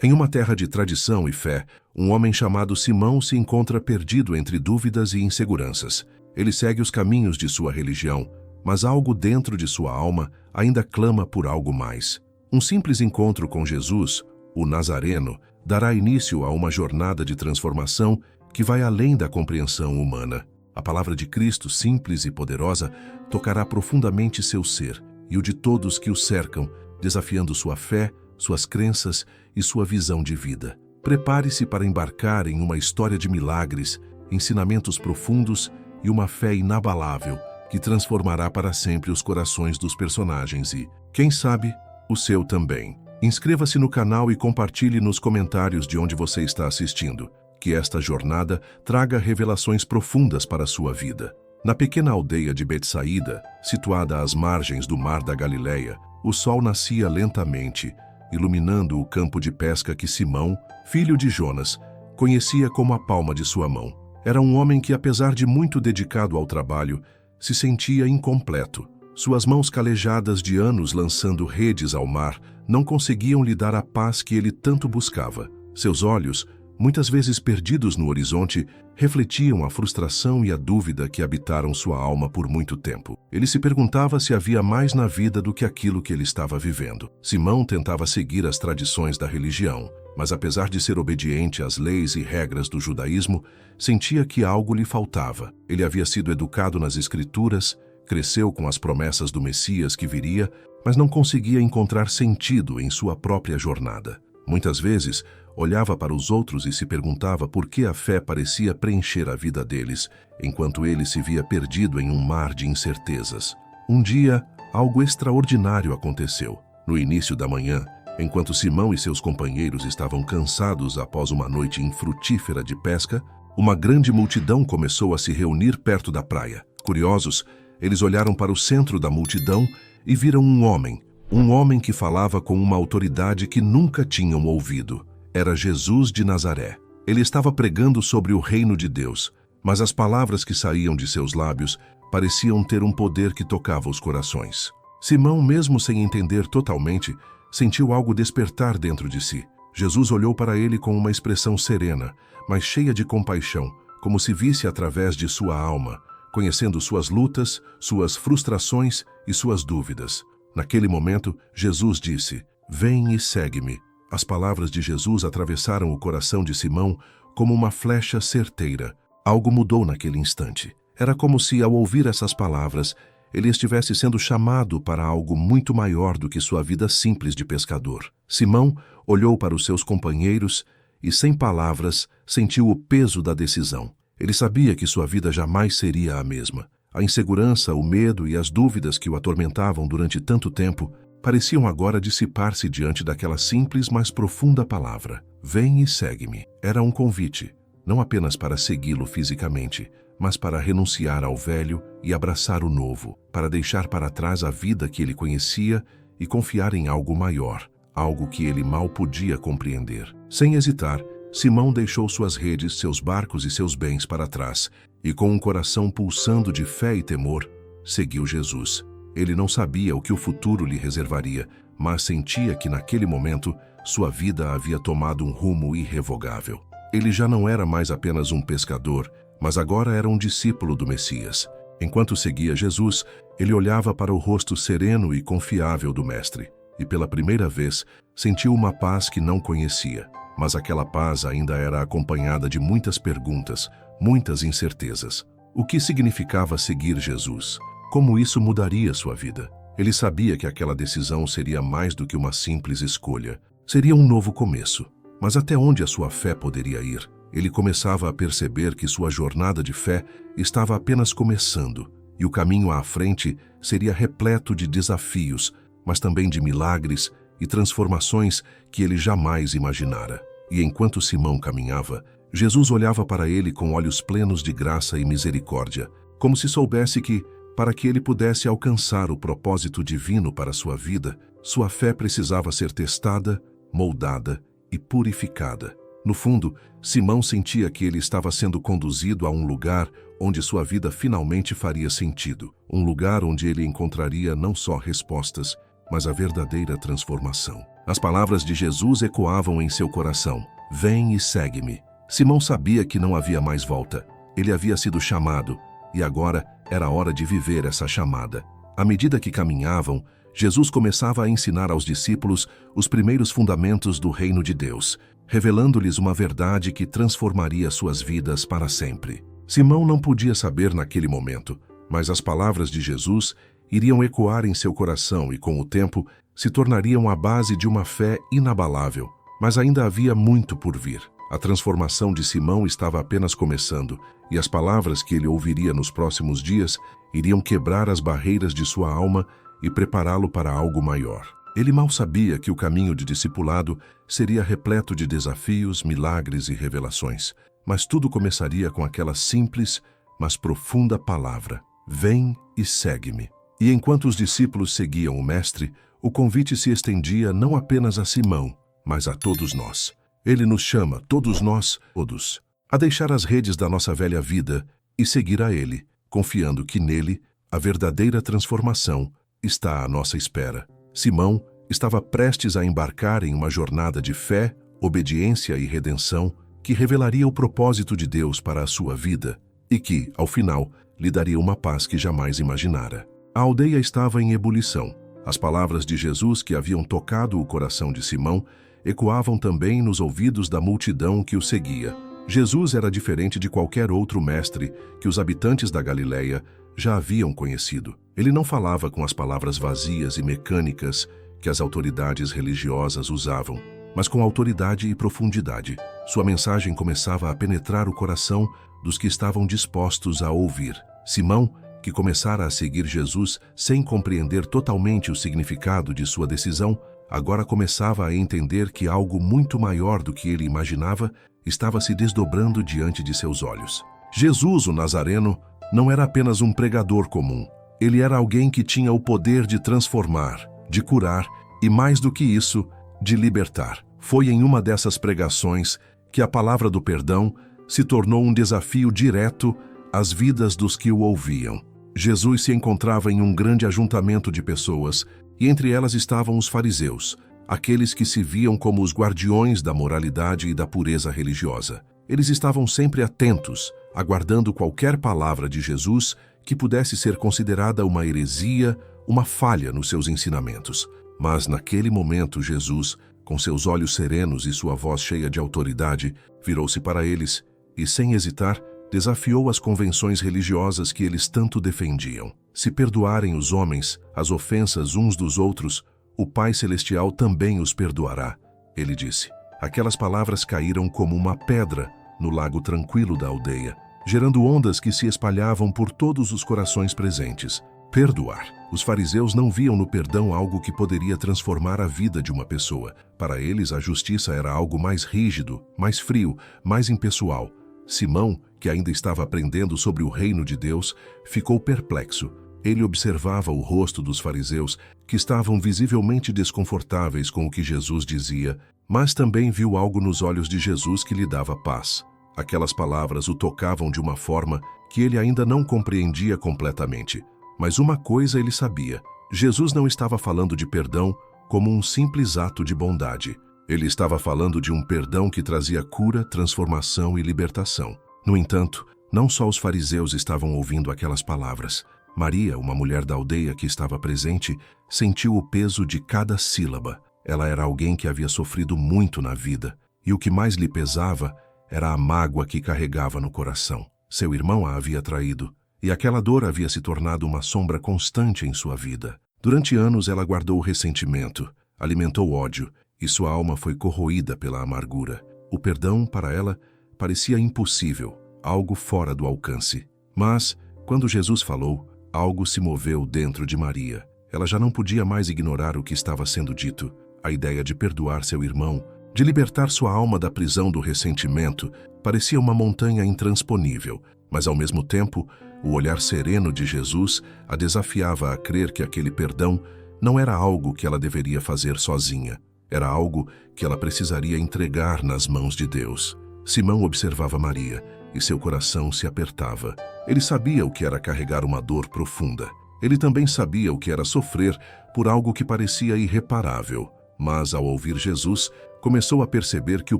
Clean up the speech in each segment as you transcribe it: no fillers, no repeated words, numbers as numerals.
Em uma terra de tradição e fé, um homem chamado Simão se encontra perdido entre dúvidas e inseguranças. Ele segue os caminhos de sua religião, mas algo dentro de sua alma ainda clama por algo mais. Um simples encontro com Jesus, o Nazareno, dará início a uma jornada de transformação que vai além da compreensão humana. A palavra de Cristo, simples e poderosa, tocará profundamente seu ser e o de todos que o cercam, desafiando sua fé, suas crenças e sua visão de vida. Prepare-se para embarcar em uma história de milagres, ensinamentos profundos e uma fé inabalável que transformará para sempre os corações dos personagens e, quem sabe, o seu também. Inscreva-se no canal e compartilhe nos comentários de onde você está assistindo. Que esta jornada traga revelações profundas para a sua vida. Na pequena aldeia de Betsaída, situada às margens do Mar da Galileia, o sol nascia lentamente, iluminando o campo de pesca que Simão, filho de Jonas, conhecia como a palma de sua mão. Era um homem que, apesar de muito dedicado ao trabalho, se sentia incompleto. Suas mãos calejadas de anos lançando redes ao mar não conseguiam lhe dar a paz que ele tanto buscava. Seus olhos, muitas vezes perdidos no horizonte, refletiam a frustração e a dúvida que habitaram sua alma por muito tempo. Ele se perguntava se havia mais na vida do que aquilo que ele estava vivendo. Simão tentava seguir as tradições da religião, mas apesar de ser obediente às leis e regras do judaísmo, sentia que algo lhe faltava. Ele havia sido educado nas Escrituras, cresceu com as promessas do Messias que viria, mas não conseguia encontrar sentido em sua própria jornada. Muitas vezes, olhava para os outros e se perguntava por que a fé parecia preencher a vida deles, enquanto ele se via perdido em um mar de incertezas. Um dia, algo extraordinário aconteceu. No início da manhã, enquanto Simão e seus companheiros estavam cansados após uma noite infrutífera de pesca, uma grande multidão começou a se reunir perto da praia. Curiosos, eles olharam para o centro da multidão e viram um homem que falava com uma autoridade que nunca tinham ouvido. Era Jesus de Nazaré. Ele estava pregando sobre o reino de Deus, mas as palavras que saíam de seus lábios pareciam ter um poder que tocava os corações. Simão, mesmo sem entender totalmente, sentiu algo despertar dentro de si. Jesus olhou para ele com uma expressão serena, mas cheia de compaixão, como se visse através de sua alma, conhecendo suas lutas, suas frustrações e suas dúvidas. Naquele momento, Jesus disse: "Vem e segue-me." As palavras de Jesus atravessaram o coração de Simão como uma flecha certeira. Algo mudou naquele instante. Era como se, ao ouvir essas palavras, ele estivesse sendo chamado para algo muito maior do que sua vida simples de pescador. Simão olhou para os seus companheiros e, sem palavras, sentiu o peso da decisão. Ele sabia que sua vida jamais seria a mesma. A insegurança, o medo e as dúvidas que o atormentavam durante tanto tempo pareciam agora dissipar-se diante daquela simples, mas profunda palavra. "Vem e segue-me." Era um convite, não apenas para segui-lo fisicamente, mas para renunciar ao velho e abraçar o novo, para deixar para trás a vida que ele conhecia e confiar em algo maior, algo que ele mal podia compreender. Sem hesitar, Simão deixou suas redes, seus barcos e seus bens para trás, e com um coração pulsando de fé e temor, seguiu Jesus. Ele não sabia o que o futuro lhe reservaria, mas sentia que naquele momento sua vida havia tomado um rumo irrevogável. Ele já não era mais apenas um pescador, mas agora era um discípulo do Messias. Enquanto seguia Jesus, ele olhava para o rosto sereno e confiável do Mestre, e pela primeira vez sentiu uma paz que não conhecia. Mas aquela paz ainda era acompanhada de muitas perguntas, muitas incertezas. O que significava seguir Jesus? Como isso mudaria sua vida? Ele sabia que aquela decisão seria mais do que uma simples escolha. Seria um novo começo. Mas até onde a sua fé poderia ir? Ele começava a perceber que sua jornada de fé estava apenas começando, e o caminho à frente seria repleto de desafios, mas também de milagres e transformações que ele jamais imaginara. E enquanto Simão caminhava, Jesus olhava para ele com olhos plenos de graça e misericórdia, como se soubesse que, para que ele pudesse alcançar o propósito divino para sua vida, sua fé precisava ser testada, moldada e purificada. No fundo, Simão sentia que ele estava sendo conduzido a um lugar onde sua vida finalmente faria sentido, um lugar onde ele encontraria não só respostas, mas a verdadeira transformação. As palavras de Jesus ecoavam em seu coração: "Vem e segue-me." Simão sabia que não havia mais volta. Ele havia sido chamado, e agora era a hora de viver essa chamada. À medida que caminhavam, Jesus começava a ensinar aos discípulos os primeiros fundamentos do reino de Deus, revelando-lhes uma verdade que transformaria suas vidas para sempre. Simão não podia saber naquele momento, mas as palavras de Jesus iriam ecoar em seu coração e, com o tempo, se tornariam a base de uma fé inabalável. Mas ainda havia muito por vir. A transformação de Simão estava apenas começando, e as palavras que ele ouviria nos próximos dias iriam quebrar as barreiras de sua alma e prepará-lo para algo maior. Ele mal sabia que o caminho de discipulado seria repleto de desafios, milagres e revelações, mas tudo começaria com aquela simples, mas profunda palavra: "Vem e segue-me." E enquanto os discípulos seguiam o Mestre, o convite se estendia não apenas a Simão, mas a todos nós. Ele nos chama, todos nós, todos, a deixar as redes da nossa velha vida e seguir a Ele, confiando que nele a verdadeira transformação está à nossa espera. Simão estava prestes a embarcar em uma jornada de fé, obediência e redenção que revelaria o propósito de Deus para a sua vida e que, ao final, lhe daria uma paz que jamais imaginara. A aldeia estava em ebulição. As palavras de Jesus que haviam tocado o coração de Simão ecoavam também nos ouvidos da multidão que o seguia. Jesus era diferente de qualquer outro mestre que os habitantes da Galileia já haviam conhecido. Ele não falava com as palavras vazias e mecânicas que as autoridades religiosas usavam, mas com autoridade e profundidade. Sua mensagem começava a penetrar o coração dos que estavam dispostos a ouvir. Simão, que começara a seguir Jesus sem compreender totalmente o significado de sua decisão, agora começava a entender que algo muito maior do que ele imaginava estava se desdobrando diante de seus olhos. Jesus, o Nazareno, não era apenas um pregador comum. Ele era alguém que tinha o poder de transformar, de curar e, mais do que isso, de libertar. Foi em uma dessas pregações que a palavra do perdão se tornou um desafio direto às vidas dos que o ouviam. Jesus se encontrava em um grande ajuntamento de pessoas, e entre elas estavam os fariseus, aqueles que se viam como os guardiões da moralidade e da pureza religiosa. Eles estavam sempre atentos, aguardando qualquer palavra de Jesus que pudesse ser considerada uma heresia, uma falha nos seus ensinamentos. Mas naquele momento Jesus, com seus olhos serenos e sua voz cheia de autoridade, virou-se para eles e, sem hesitar, desafiou as convenções religiosas que eles tanto defendiam. Se perdoarem os homens as ofensas uns dos outros, o Pai Celestial também os perdoará, ele disse. Aquelas palavras caíram como uma pedra no lago tranquilo da aldeia, gerando ondas que se espalhavam por todos os corações presentes. Perdoar. Os fariseus não viam no perdão algo que poderia transformar a vida de uma pessoa. Para eles, a justiça era algo mais rígido, mais frio, mais impessoal. Simão, que ainda estava aprendendo sobre o reino de Deus, ficou perplexo. Ele observava o rosto dos fariseus, que estavam visivelmente desconfortáveis com o que Jesus dizia, mas também viu algo nos olhos de Jesus que lhe dava paz. Aquelas palavras o tocavam de uma forma que ele ainda não compreendia completamente. Mas uma coisa ele sabia: Jesus não estava falando de perdão como um simples ato de bondade. Ele estava falando de um perdão que trazia cura, transformação e libertação. No entanto, não só os fariseus estavam ouvindo aquelas palavras. Maria, uma mulher da aldeia que estava presente, sentiu o peso de cada sílaba. Ela era alguém que havia sofrido muito na vida, e o que mais lhe pesava era a mágoa que carregava no coração. Seu irmão a havia traído, e aquela dor havia se tornado uma sombra constante em sua vida. Durante anos ela guardou o ressentimento, alimentou ódio, e sua alma foi corroída pela amargura. O perdão, para ela, parecia impossível, algo fora do alcance. Mas, quando Jesus falou, algo se moveu dentro de Maria. Ela já não podia mais ignorar o que estava sendo dito. A ideia de perdoar seu irmão, de libertar sua alma da prisão do ressentimento, parecia uma montanha intransponível, mas ao mesmo tempo, o olhar sereno de Jesus a desafiava a crer que aquele perdão não era algo que ela deveria fazer sozinha. Era algo que ela precisaria entregar nas mãos de Deus. Simão observava Maria e seu coração se apertava. Ele sabia o que era carregar uma dor profunda. Ele também sabia o que era sofrer por algo que parecia irreparável. Mas, ao ouvir Jesus, começou a perceber que o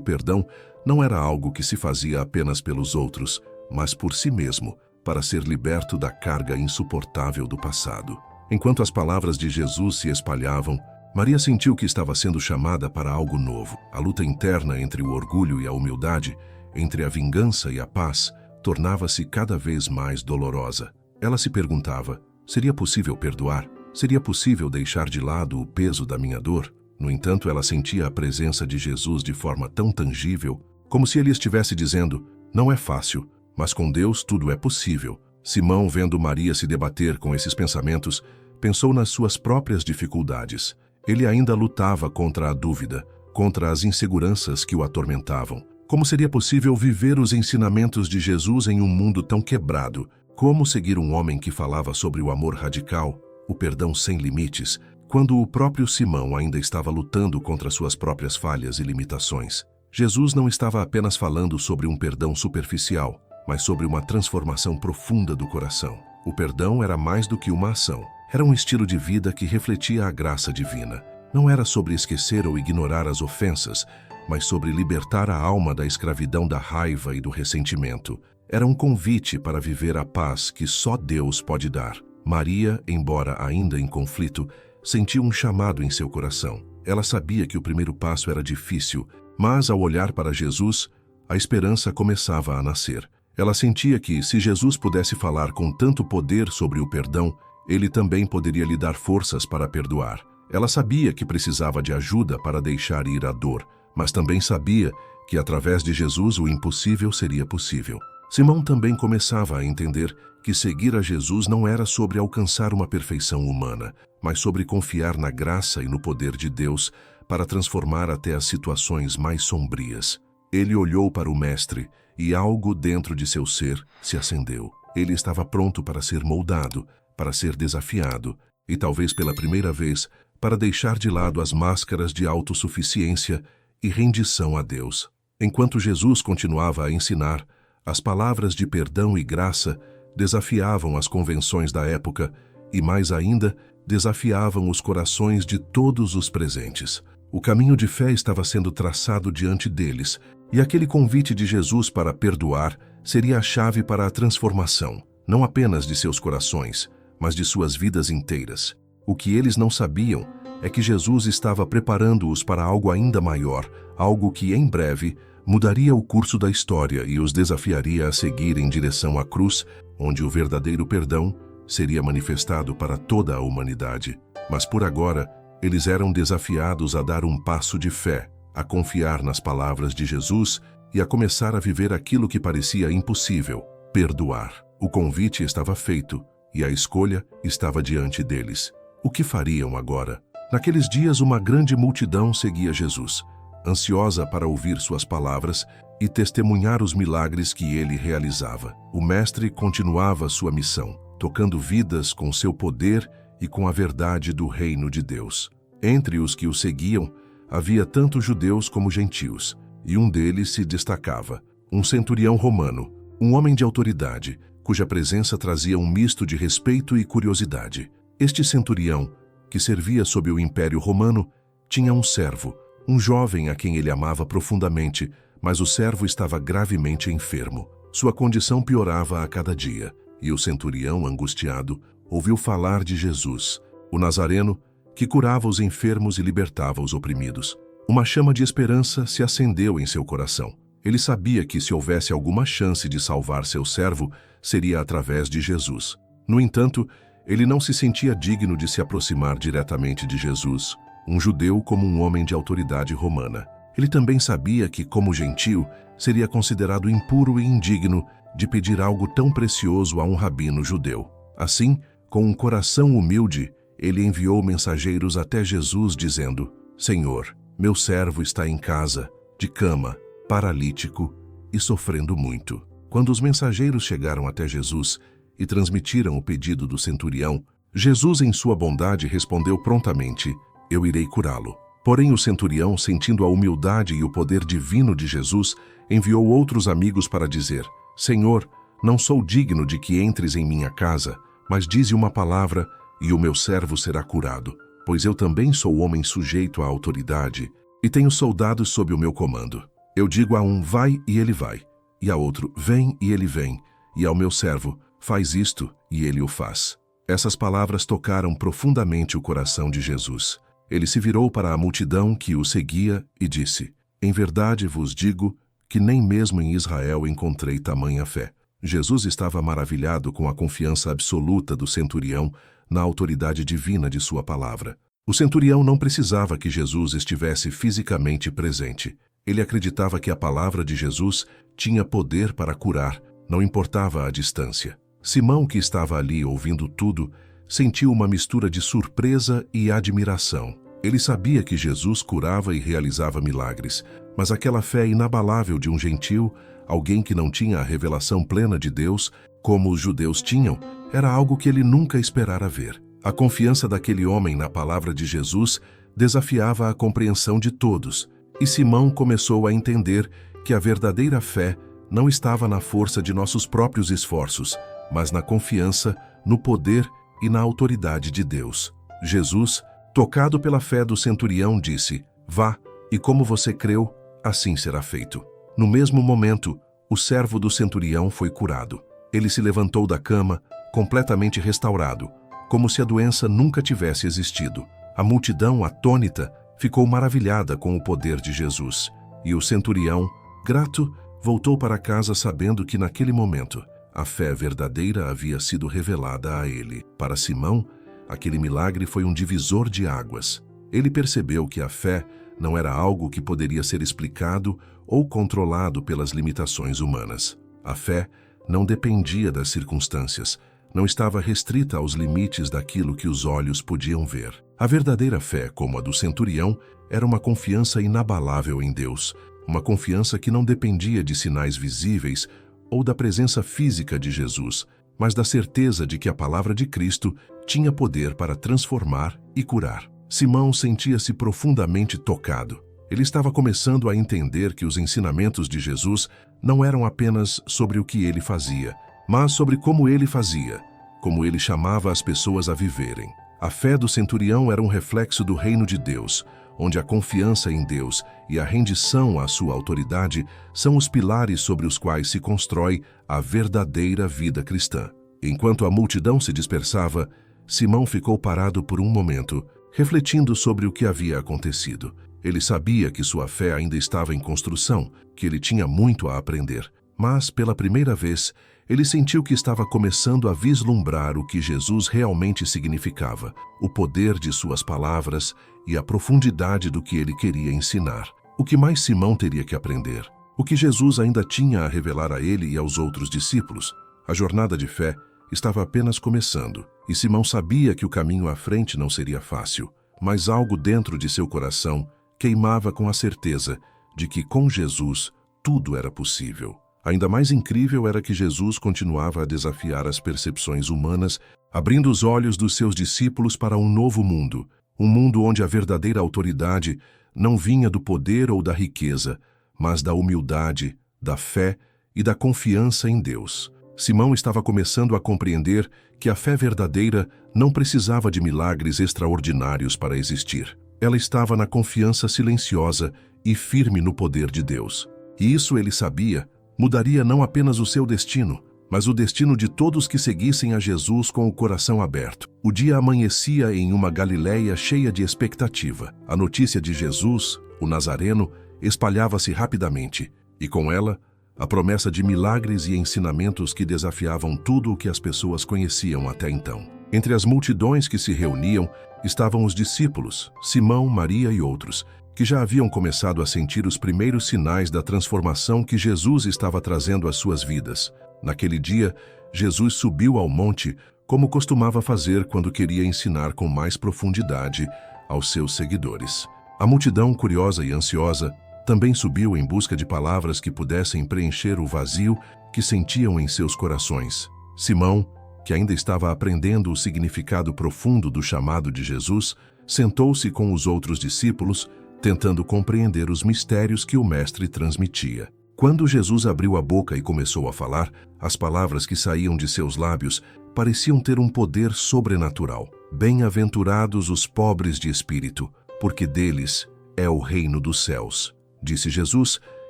perdão não era algo que se fazia apenas pelos outros, mas por si mesmo, para ser liberto da carga insuportável do passado. Enquanto as palavras de Jesus se espalhavam, Maria sentiu que estava sendo chamada para algo novo. A luta interna entre o orgulho e a humildade, entre a vingança e a paz, tornava-se cada vez mais dolorosa. Ela se perguntava: seria possível perdoar? Seria possível deixar de lado o peso da minha dor? No entanto, ela sentia a presença de Jesus de forma tão tangível, como se ele estivesse dizendo: não é fácil, mas com Deus tudo é possível. Simão, vendo Maria se debater com esses pensamentos, pensou nas suas próprias dificuldades. Ele ainda lutava contra a dúvida, contra as inseguranças que o atormentavam. Como seria possível viver os ensinamentos de Jesus em um mundo tão quebrado? Como seguir um homem que falava sobre o amor radical, o perdão sem limites, quando o próprio Simão ainda estava lutando contra suas próprias falhas e limitações? Jesus não estava apenas falando sobre um perdão superficial, mas sobre uma transformação profunda do coração. O perdão era mais do que uma ação. Era um estilo de vida que refletia a graça divina. Não era sobre esquecer ou ignorar as ofensas, mas sobre libertar a alma da escravidão da raiva e do ressentimento. Era um convite para viver a paz que só Deus pode dar. Maria, embora ainda em conflito, sentiu um chamado em seu coração. Ela sabia que o primeiro passo era difícil, mas ao olhar para Jesus, a esperança começava a nascer. Ela sentia que, se Jesus pudesse falar com tanto poder sobre o perdão, ele também poderia lhe dar forças para perdoar. Ela sabia que precisava de ajuda para deixar ir a dor, mas também sabia que através de Jesus o impossível seria possível. Simão também começava a entender que seguir a Jesus não era sobre alcançar uma perfeição humana, mas sobre confiar na graça e no poder de Deus para transformar até as situações mais sombrias. Ele olhou para o Mestre e algo dentro de seu ser se acendeu. Ele estava pronto para ser moldado, para ser desafiado e, talvez pela primeira vez, para deixar de lado as máscaras de autossuficiência e rendição a Deus. Enquanto Jesus continuava a ensinar, as palavras de perdão e graça desafiavam as convenções da época e, mais ainda, desafiavam os corações de todos os presentes. O caminho de fé estava sendo traçado diante deles, e aquele convite de Jesus para perdoar seria a chave para a transformação, não apenas de seus corações, mas de suas vidas inteiras. O que eles não sabiam é que Jesus estava preparando-os para algo ainda maior, algo que, em breve, mudaria o curso da história e os desafiaria a seguir em direção à cruz, onde o verdadeiro perdão seria manifestado para toda a humanidade. Mas por agora, eles eram desafiados a dar um passo de fé, a confiar nas palavras de Jesus e a começar a viver aquilo que parecia impossível: perdoar. O convite estava feito e a escolha estava diante deles. O que fariam agora? Naqueles dias, uma grande multidão seguia Jesus, ansiosa para ouvir suas palavras e testemunhar os milagres que ele realizava. O Mestre continuava sua missão, tocando vidas com seu poder e com a verdade do reino de Deus. Entre os que o seguiam, havia tanto judeus como gentios, e um deles se destacava: um centurião romano, um homem de autoridade, cuja presença trazia um misto de respeito e curiosidade. Este centurião, que servia sob o Império Romano, tinha um servo, um jovem a quem ele amava profundamente, mas o servo estava gravemente enfermo. Sua condição piorava a cada dia, e o centurião, angustiado, ouviu falar de Jesus, o Nazareno, que curava os enfermos e libertava os oprimidos. Uma chama de esperança se acendeu em seu coração. Ele sabia que, se houvesse alguma chance de salvar seu servo, seria através de Jesus. No entanto, ele não se sentia digno de se aproximar diretamente de Jesus, um judeu como um homem de autoridade romana. Ele também sabia que, como gentio, seria considerado impuro e indigno de pedir algo tão precioso a um rabino judeu. Assim, com um coração humilde, ele enviou mensageiros até Jesus dizendo: Senhor, meu servo está em casa, de cama, paralítico e sofrendo muito. Quando os mensageiros chegaram até Jesus e transmitiram o pedido do centurião, Jesus, em sua bondade, respondeu prontamente: Eu irei curá-lo. Porém, o centurião, sentindo a humildade e o poder divino de Jesus, enviou outros amigos para dizer: Senhor, não sou digno de que entres em minha casa, mas dize uma palavra e o meu servo será curado. pois eu também sou homem sujeito à autoridade e tenho soldados sob o meu comando. Eu digo a um, vai, e ele vai, e a outro, vem, e ele vem, e ao meu servo, faz isto, e ele o faz. Essas palavras tocaram profundamente o coração de Jesus. Ele se virou para a multidão que o seguia e disse, em verdade vos digo que nem mesmo em Israel encontrei tamanha fé. Jesus estava maravilhado com a confiança absoluta do centurião na autoridade divina de sua palavra. O centurião não precisava que Jesus estivesse fisicamente presente. Ele acreditava que a palavra de Jesus tinha poder para curar, não importava a distância. Simão, que estava ali ouvindo tudo, sentiu uma mistura de surpresa e admiração. Ele sabia que Jesus curava e realizava milagres, mas aquela fé inabalável de um gentil, alguém que não tinha a revelação plena de Deus, como os judeus tinham, era algo que ele nunca esperara ver. A confiança daquele homem na palavra de Jesus desafiava a compreensão de todos, e Simão começou a entender que a verdadeira fé não estava na força de nossos próprios esforços, mas na confiança, no poder e na autoridade de Deus. Jesus, tocado pela fé do centurião, disse, vá, e como você creu, assim será feito. No mesmo momento, o servo do centurião foi curado. Ele se levantou da cama, completamente restaurado, como se a doença nunca tivesse existido. A multidão, atônita, ficou maravilhada com o poder de Jesus. E o centurião, grato, voltou para casa sabendo que naquele momento a fé verdadeira havia sido revelada a ele. Para Simão, aquele milagre foi um divisor de águas. Ele percebeu que a fé não era algo que poderia ser explicado ou controlado pelas limitações humanas. A fé não dependia das circunstâncias, não estava restrita aos limites daquilo que os olhos podiam ver. A verdadeira fé, como a do centurião, era uma confiança inabalável em Deus, uma confiança que não dependia de sinais visíveis ou da presença física de Jesus, mas da certeza de que a palavra de Cristo tinha poder para transformar e curar. Simão sentia-se profundamente tocado. Ele estava começando a entender que os ensinamentos de Jesus não eram apenas sobre o que ele fazia, mas sobre como ele fazia, como ele chamava as pessoas a viverem. A fé do centurião era um reflexo do reino de Deus, onde a confiança em Deus e a rendição à sua autoridade são os pilares sobre os quais se constrói a verdadeira vida cristã. Enquanto a multidão se dispersava, Simão ficou parado por um momento, refletindo sobre o que havia acontecido. Ele sabia que sua fé ainda estava em construção, que ele tinha muito a aprender, mas, pela primeira vez, ele sentiu que estava começando a vislumbrar o que Jesus realmente significava, o poder de suas palavras e a profundidade do que ele queria ensinar. O que mais Simão teria que aprender? O que Jesus ainda tinha a revelar a ele e aos outros discípulos? A jornada de fé estava apenas começando, e Simão sabia que o caminho à frente não seria fácil, mas algo dentro de seu coração queimava com a certeza de que com Jesus tudo era possível. Ainda mais incrível era que Jesus continuava a desafiar as percepções humanas, abrindo os olhos dos seus discípulos para um novo mundo, um mundo onde a verdadeira autoridade não vinha do poder ou da riqueza, mas da humildade, da fé e da confiança em Deus. Simão estava começando a compreender que a fé verdadeira não precisava de milagres extraordinários para existir. Ela estava na confiança silenciosa e firme no poder de Deus. E isso ele sabia mudaria não apenas o seu destino, mas o destino de todos que seguissem a Jesus com o coração aberto. O dia amanhecia em uma Galileia cheia de expectativa. A notícia de Jesus, o Nazareno, espalhava-se rapidamente, e com ela, a promessa de milagres e ensinamentos que desafiavam tudo o que as pessoas conheciam até então. Entre as multidões que se reuniam estavam os discípulos, Simão, Maria e outros, que já haviam começado a sentir os primeiros sinais da transformação que Jesus estava trazendo às suas vidas. Naquele dia, Jesus subiu ao monte, como costumava fazer quando queria ensinar com mais profundidade aos seus seguidores. A multidão, curiosa e ansiosa, também subiu em busca de palavras que pudessem preencher o vazio que sentiam em seus corações. Simão, que ainda estava aprendendo o significado profundo do chamado de Jesus, sentou-se com os outros discípulos, tentando compreender os mistérios que o Mestre transmitia. Quando Jesus abriu a boca e começou a falar, as palavras que saíam de seus lábios pareciam ter um poder sobrenatural. Bem-aventurados os pobres de espírito, porque deles é o reino dos céus, disse Jesus,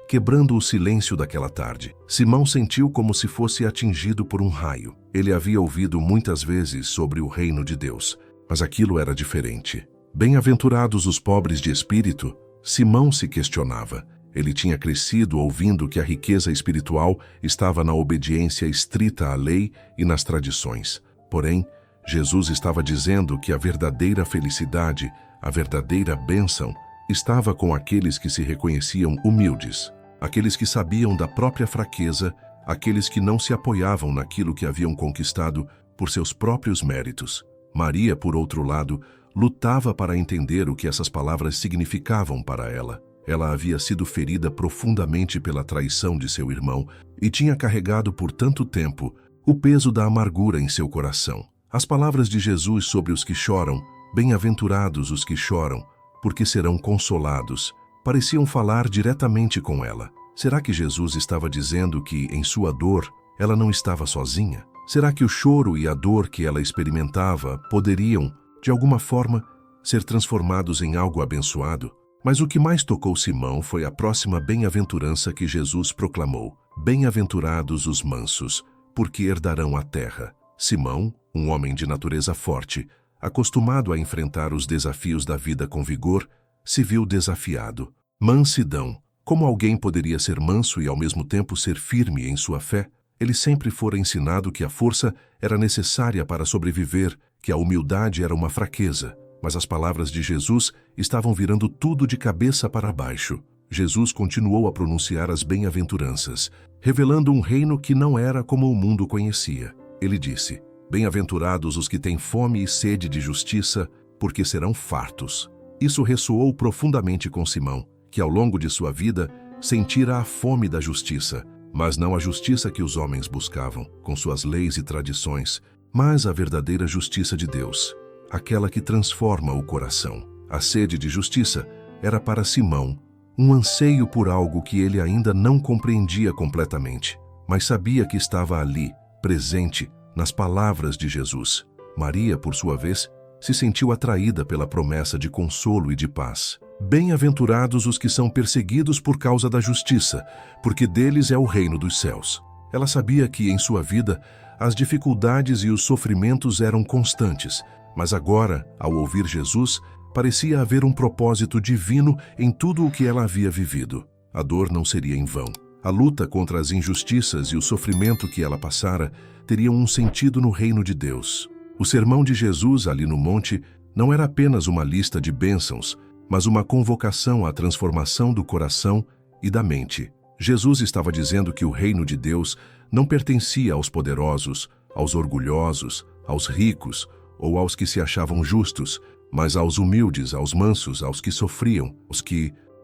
quebrando o silêncio daquela tarde. Simão sentiu como se fosse atingido por um raio. Ele havia ouvido muitas vezes sobre o reino de Deus, mas aquilo era diferente. Bem-aventurados os pobres de espírito, Simão se questionava. Ele tinha crescido ouvindo que a riqueza espiritual estava na obediência estrita à lei e nas tradições. Porém, Jesus estava dizendo que a verdadeira felicidade, a verdadeira bênção, estava com aqueles que se reconheciam humildes, aqueles que sabiam da própria fraqueza, aqueles que não se apoiavam naquilo que haviam conquistado por seus próprios méritos. Maria, por outro lado, lutava para entender o que essas palavras significavam para ela. Ela havia sido ferida profundamente pela traição de seu irmão e tinha carregado por tanto tempo o peso da amargura em seu coração. As palavras de Jesus sobre os que choram, bem-aventurados os que choram, porque serão consolados, pareciam falar diretamente com ela. Será que Jesus estava dizendo que, em sua dor, ela não estava sozinha? Será que o choro e a dor que ela experimentava poderiam, de alguma forma, ser transformados em algo abençoado? Mas o que mais tocou Simão foi a próxima bem-aventurança que Jesus proclamou. Bem-aventurados os mansos, porque herdarão a terra. Simão, um homem de natureza forte, acostumado a enfrentar os desafios da vida com vigor, se viu desafiado. Mansidão. Como alguém poderia ser manso e ao mesmo tempo ser firme em sua fé? Ele sempre fora ensinado que a força era necessária para sobreviver, que a humildade era uma fraqueza. Mas as palavras de Jesus estavam virando tudo de cabeça para baixo. Jesus continuou a pronunciar as bem-aventuranças, revelando um reino que não era como o mundo conhecia. Ele disse: bem-aventurados os que têm fome e sede de justiça, porque serão fartos. Isso ressoou profundamente com Simão, que ao longo de sua vida sentira a fome da justiça, mas não a justiça que os homens buscavam, com suas leis e tradições, mas a verdadeira justiça de Deus, aquela que transforma o coração. A sede de justiça era para Simão um anseio por algo que ele ainda não compreendia completamente, mas sabia que estava ali, presente, nas palavras de Jesus. Maria, por sua vez, se sentiu atraída pela promessa de consolo e de paz. Bem-aventurados os que são perseguidos por causa da justiça, porque deles é o reino dos céus. Ela sabia que, em sua vida, as dificuldades e os sofrimentos eram constantes, mas agora, ao ouvir Jesus, parecia haver um propósito divino em tudo o que ela havia vivido. A dor não seria em vão. A luta contra as injustiças e o sofrimento que ela passara teriam um sentido no reino de Deus. O sermão de Jesus ali no monte não era apenas uma lista de bênçãos, mas uma convocação à transformação do coração e da mente. Jesus estava dizendo que o reino de Deus não pertencia aos poderosos, aos orgulhosos, aos ricos ou aos que se achavam justos, mas aos humildes, aos mansos, aos que sofriam,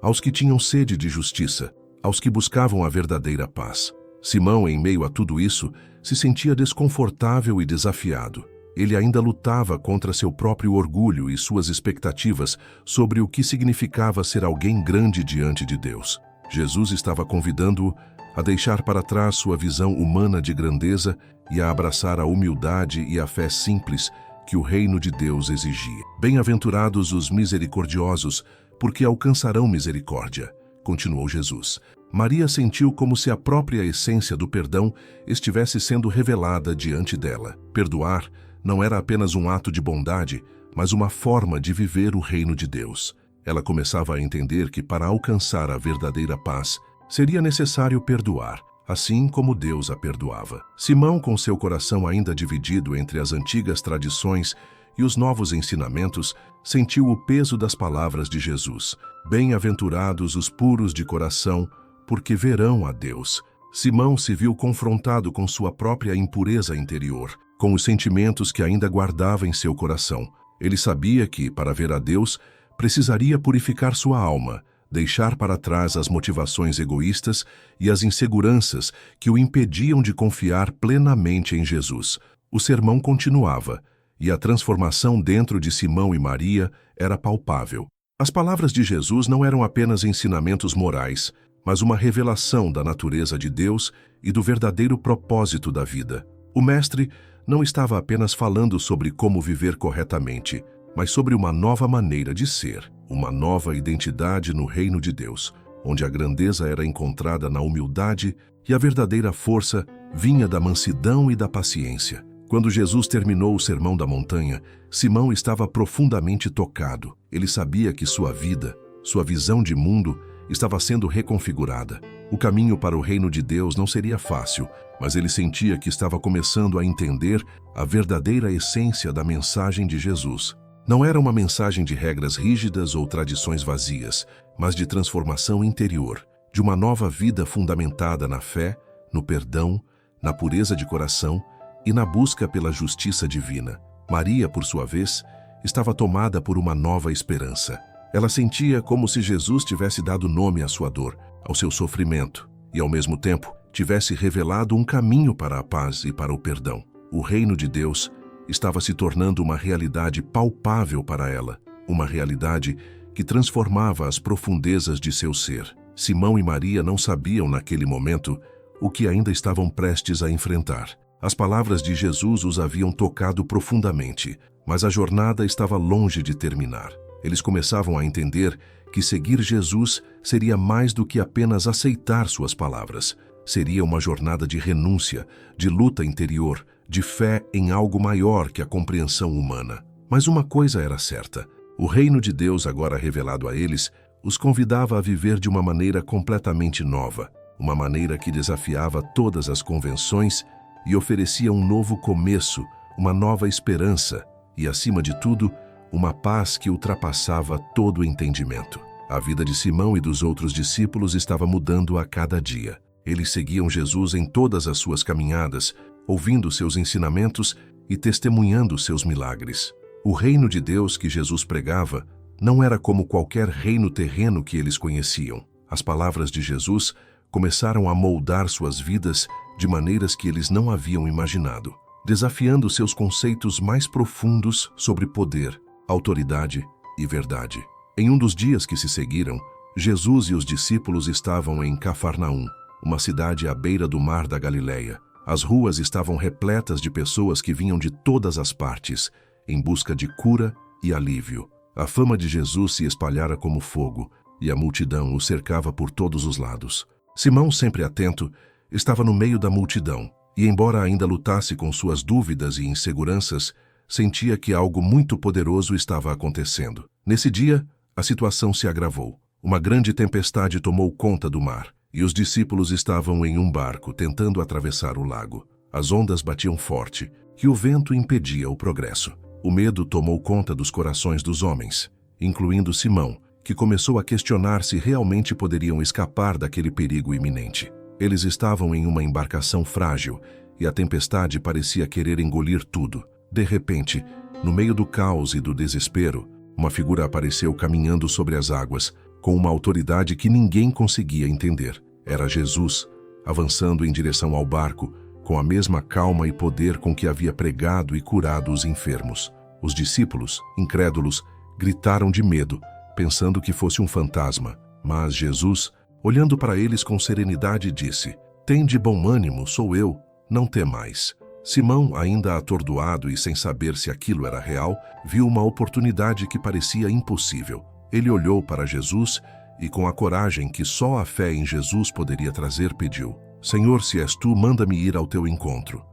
aos que tinham sede de justiça, aos que buscavam a verdadeira paz. Simão, em meio a tudo isso, se sentia desconfortável e desafiado. Ele ainda lutava contra seu próprio orgulho e suas expectativas sobre o que significava ser alguém grande diante de Deus. Jesus estava convidando-o a deixar para trás sua visão humana de grandeza e a abraçar a humildade e a fé simples que o reino de Deus exigia. Bem-aventurados os misericordiosos, porque alcançarão misericórdia, continuou Jesus. Maria sentiu como se a própria essência do perdão estivesse sendo revelada diante dela. Perdoar não era apenas um ato de bondade, mas uma forma de viver o reino de Deus. Ela começava a entender que para alcançar a verdadeira paz, seria necessário perdoar, assim como Deus a perdoava. Simão, com seu coração ainda dividido entre as antigas tradições e os novos ensinamentos, sentiu o peso das palavras de Jesus. Bem-aventurados os puros de coração, porque verão a Deus. Simão se viu confrontado com sua própria impureza interior, com os sentimentos que ainda guardava em seu coração. Ele sabia que, para ver a Deus, precisaria purificar sua alma, deixar para trás as motivações egoístas e as inseguranças que o impediam de confiar plenamente em Jesus. O sermão continuava, e a transformação dentro de Simão e Maria era palpável. As palavras de Jesus não eram apenas ensinamentos morais, mas uma revelação da natureza de Deus e do verdadeiro propósito da vida. O Mestre não estava apenas falando sobre como viver corretamente, mas sobre uma nova maneira de ser, uma nova identidade no reino de Deus, onde a grandeza era encontrada na humildade e a verdadeira força vinha da mansidão e da paciência. Quando Jesus terminou o Sermão da Montanha, Simão estava profundamente tocado. Ele sabia que sua vida, sua visão de mundo, estava sendo reconfigurada. O caminho para o reino de Deus não seria fácil, mas ele sentia que estava começando a entender a verdadeira essência da mensagem de Jesus. Não era uma mensagem de regras rígidas ou tradições vazias, mas de transformação interior, de uma nova vida fundamentada na fé, no perdão, na pureza de coração e na busca pela justiça divina. Maria, por sua vez, estava tomada por uma nova esperança. Ela sentia como se Jesus tivesse dado nome à sua dor, ao seu sofrimento, e ao mesmo tempo tivesse revelado um caminho para a paz e para o perdão. O reino de Deus estava se tornando uma realidade palpável para ela, uma realidade que transformava as profundezas de seu ser. Simão e Maria não sabiam naquele momento o que ainda estavam prestes a enfrentar. As palavras de Jesus os haviam tocado profundamente, mas a jornada estava longe de terminar. Eles começavam a entender que seguir Jesus seria mais do que apenas aceitar suas palavras. Seria uma jornada de renúncia, de luta interior, de fé em algo maior que a compreensão humana. Mas uma coisa era certa: o reino de Deus, agora revelado a eles, os convidava a viver de uma maneira completamente nova, uma maneira que desafiava todas as convenções e oferecia um novo começo, uma nova esperança e, acima de tudo, uma paz que ultrapassava todo o entendimento. A vida de Simão e dos outros discípulos estava mudando a cada dia. Eles seguiam Jesus em todas as suas caminhadas, ouvindo seus ensinamentos e testemunhando seus milagres. O reino de Deus que Jesus pregava não era como qualquer reino terreno que eles conheciam. As palavras de Jesus começaram a moldar suas vidas de maneiras que eles não haviam imaginado, desafiando seus conceitos mais profundos sobre poder, autoridade e verdade. Em um dos dias que se seguiram, Jesus e os discípulos estavam em Cafarnaum, uma cidade à beira do mar da Galileia. As ruas estavam repletas de pessoas que vinham de todas as partes, em busca de cura e alívio. A fama de Jesus se espalhara como fogo, e a multidão o cercava por todos os lados. Simão, sempre atento, estava no meio da multidão, e embora ainda lutasse com suas dúvidas e inseguranças, sentia que algo muito poderoso estava acontecendo. Nesse dia, a situação se agravou. Uma grande tempestade tomou conta do mar, e os discípulos estavam em um barco tentando atravessar o lago. As ondas batiam forte, e o vento impedia o progresso. O medo tomou conta dos corações dos homens, incluindo Simão, que começou a questionar se realmente poderiam escapar daquele perigo iminente. Eles estavam em uma embarcação frágil, e a tempestade parecia querer engolir tudo. De repente, no meio do caos e do desespero, uma figura apareceu caminhando sobre as águas, com uma autoridade que ninguém conseguia entender. Era Jesus, avançando em direção ao barco, com a mesma calma e poder com que havia pregado e curado os enfermos. Os discípulos, incrédulos, gritaram de medo, pensando que fosse um fantasma. Mas Jesus, olhando para eles com serenidade, disse: "Tende bom ânimo, sou eu, não temais." Simão, ainda atordoado e sem saber se aquilo era real, viu uma oportunidade que parecia impossível. Ele olhou para Jesus e, com a coragem que só a fé em Jesus poderia trazer, pediu: "Senhor, se és tu, manda-me ir ao teu encontro."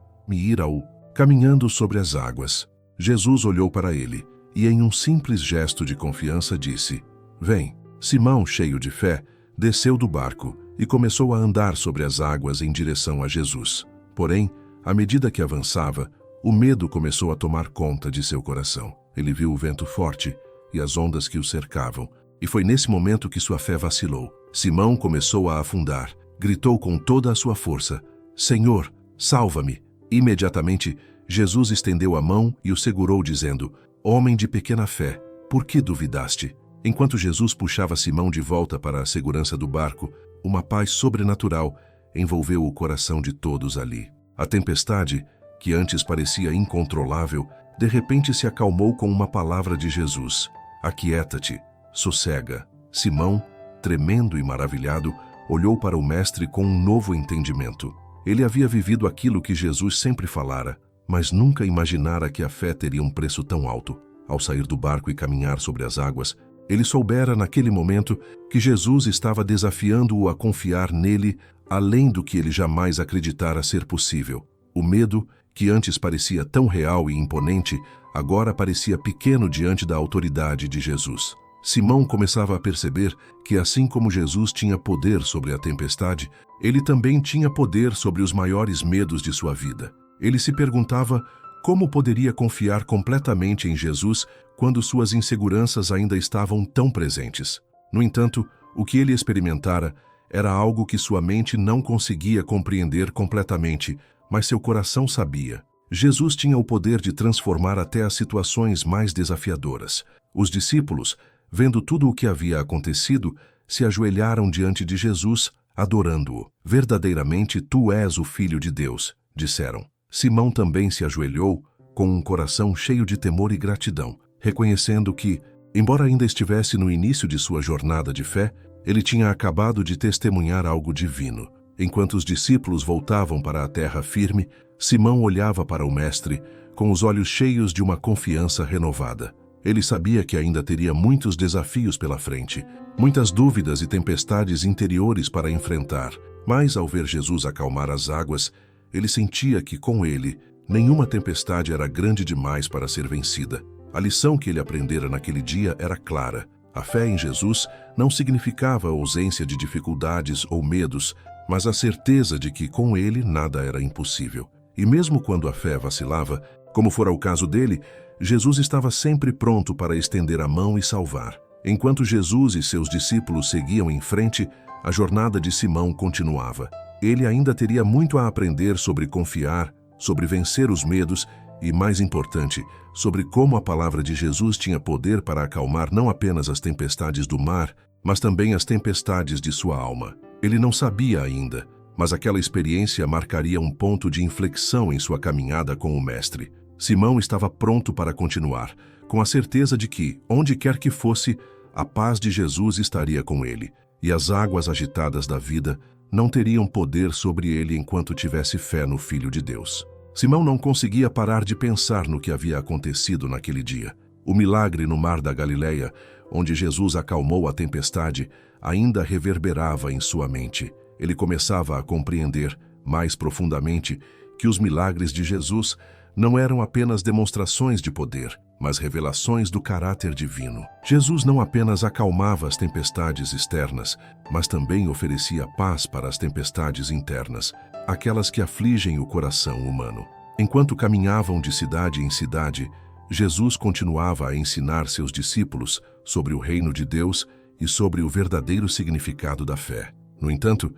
Caminhando sobre as águas. Jesus olhou para ele e, em um simples gesto de confiança, disse: "Vem." Simão, cheio de fé, desceu do barco e começou a andar sobre as águas em direção a Jesus. Porém, à medida que avançava, o medo começou a tomar conta de seu coração. Ele viu o vento forte e as ondas que o cercavam, e foi nesse momento que sua fé vacilou. Simão começou a afundar. Gritou com toda a sua força: "Senhor, salva-me!" Imediatamente, Jesus estendeu a mão e o segurou, dizendo: "Homem de pequena fé, por que duvidaste?" Enquanto Jesus puxava Simão de volta para a segurança do barco, uma paz sobrenatural envolveu o coração de todos ali. A tempestade, que antes parecia incontrolável, de repente se acalmou com uma palavra de Jesus: "Aquieta-te, sossega." Simão, tremendo e maravilhado, olhou para o mestre com um novo entendimento. Ele havia vivido aquilo que Jesus sempre falara: mas nunca imaginara que a fé teria um preço tão alto. Ao sair do barco e caminhar sobre as águas, ele soubera naquele momento que Jesus estava desafiando-o a confiar nele além do que ele jamais acreditara ser possível. O medo, que antes parecia tão real e imponente, agora parecia pequeno diante da autoridade de Jesus. Simão começava a perceber que, assim como Jesus tinha poder sobre a tempestade, ele também tinha poder sobre os maiores medos de sua vida. Ele se perguntava como poderia confiar completamente em Jesus quando suas inseguranças ainda estavam tão presentes. No entanto, o que ele experimentara era algo que sua mente não conseguia compreender completamente, mas seu coração sabia. Jesus tinha o poder de transformar até as situações mais desafiadoras. Os discípulos, vendo tudo o que havia acontecido, se ajoelharam diante de Jesus, adorando-o. Verdadeiramente, tu és o Filho de Deus, disseram. Simão também se ajoelhou, com um coração cheio de temor e gratidão, reconhecendo que, embora ainda estivesse no início de sua jornada de fé, ele tinha acabado de testemunhar algo divino. Enquanto os discípulos voltavam para a terra firme, Simão olhava para o Mestre com os olhos cheios de uma confiança renovada. Ele sabia que ainda teria muitos desafios pela frente, muitas dúvidas e tempestades interiores para enfrentar, mas ao ver Jesus acalmar as águas, ele sentia que, com ele, nenhuma tempestade era grande demais para ser vencida. A lição que ele aprendera naquele dia era clara. A fé em Jesus não significava a ausência de dificuldades ou medos, mas a certeza de que com ele nada era impossível. E mesmo quando a fé vacilava, como fora o caso dele, Jesus estava sempre pronto para estender a mão e salvar. Enquanto Jesus e seus discípulos seguiam em frente, a jornada de Simão continuava. Ele ainda teria muito a aprender sobre confiar, sobre vencer os medos e, mais importante, sobre como a palavra de Jesus tinha poder para acalmar não apenas as tempestades do mar, mas também as tempestades de sua alma. Ele não sabia ainda, mas aquela experiência marcaria um ponto de inflexão em sua caminhada com o Mestre. Simão estava pronto para continuar, com a certeza de que, onde quer que fosse, a paz de Jesus estaria com ele, e as águas agitadas da vida não teriam poder sobre ele enquanto tivesse fé no Filho de Deus. Simão não conseguia parar de pensar no que havia acontecido naquele dia. O milagre no mar da Galileia, onde Jesus acalmou a tempestade, ainda reverberava em sua mente. Ele começava a compreender, mais profundamente, que os milagres de Jesus não eram apenas demonstrações de poder, mas revelações do caráter divino. Jesus não apenas acalmava as tempestades externas, mas também oferecia paz para as tempestades internas, aquelas que afligem o coração humano. Enquanto caminhavam de cidade em cidade, Jesus continuava a ensinar seus discípulos sobre o reino de Deus e sobre o verdadeiro significado da fé. No entanto,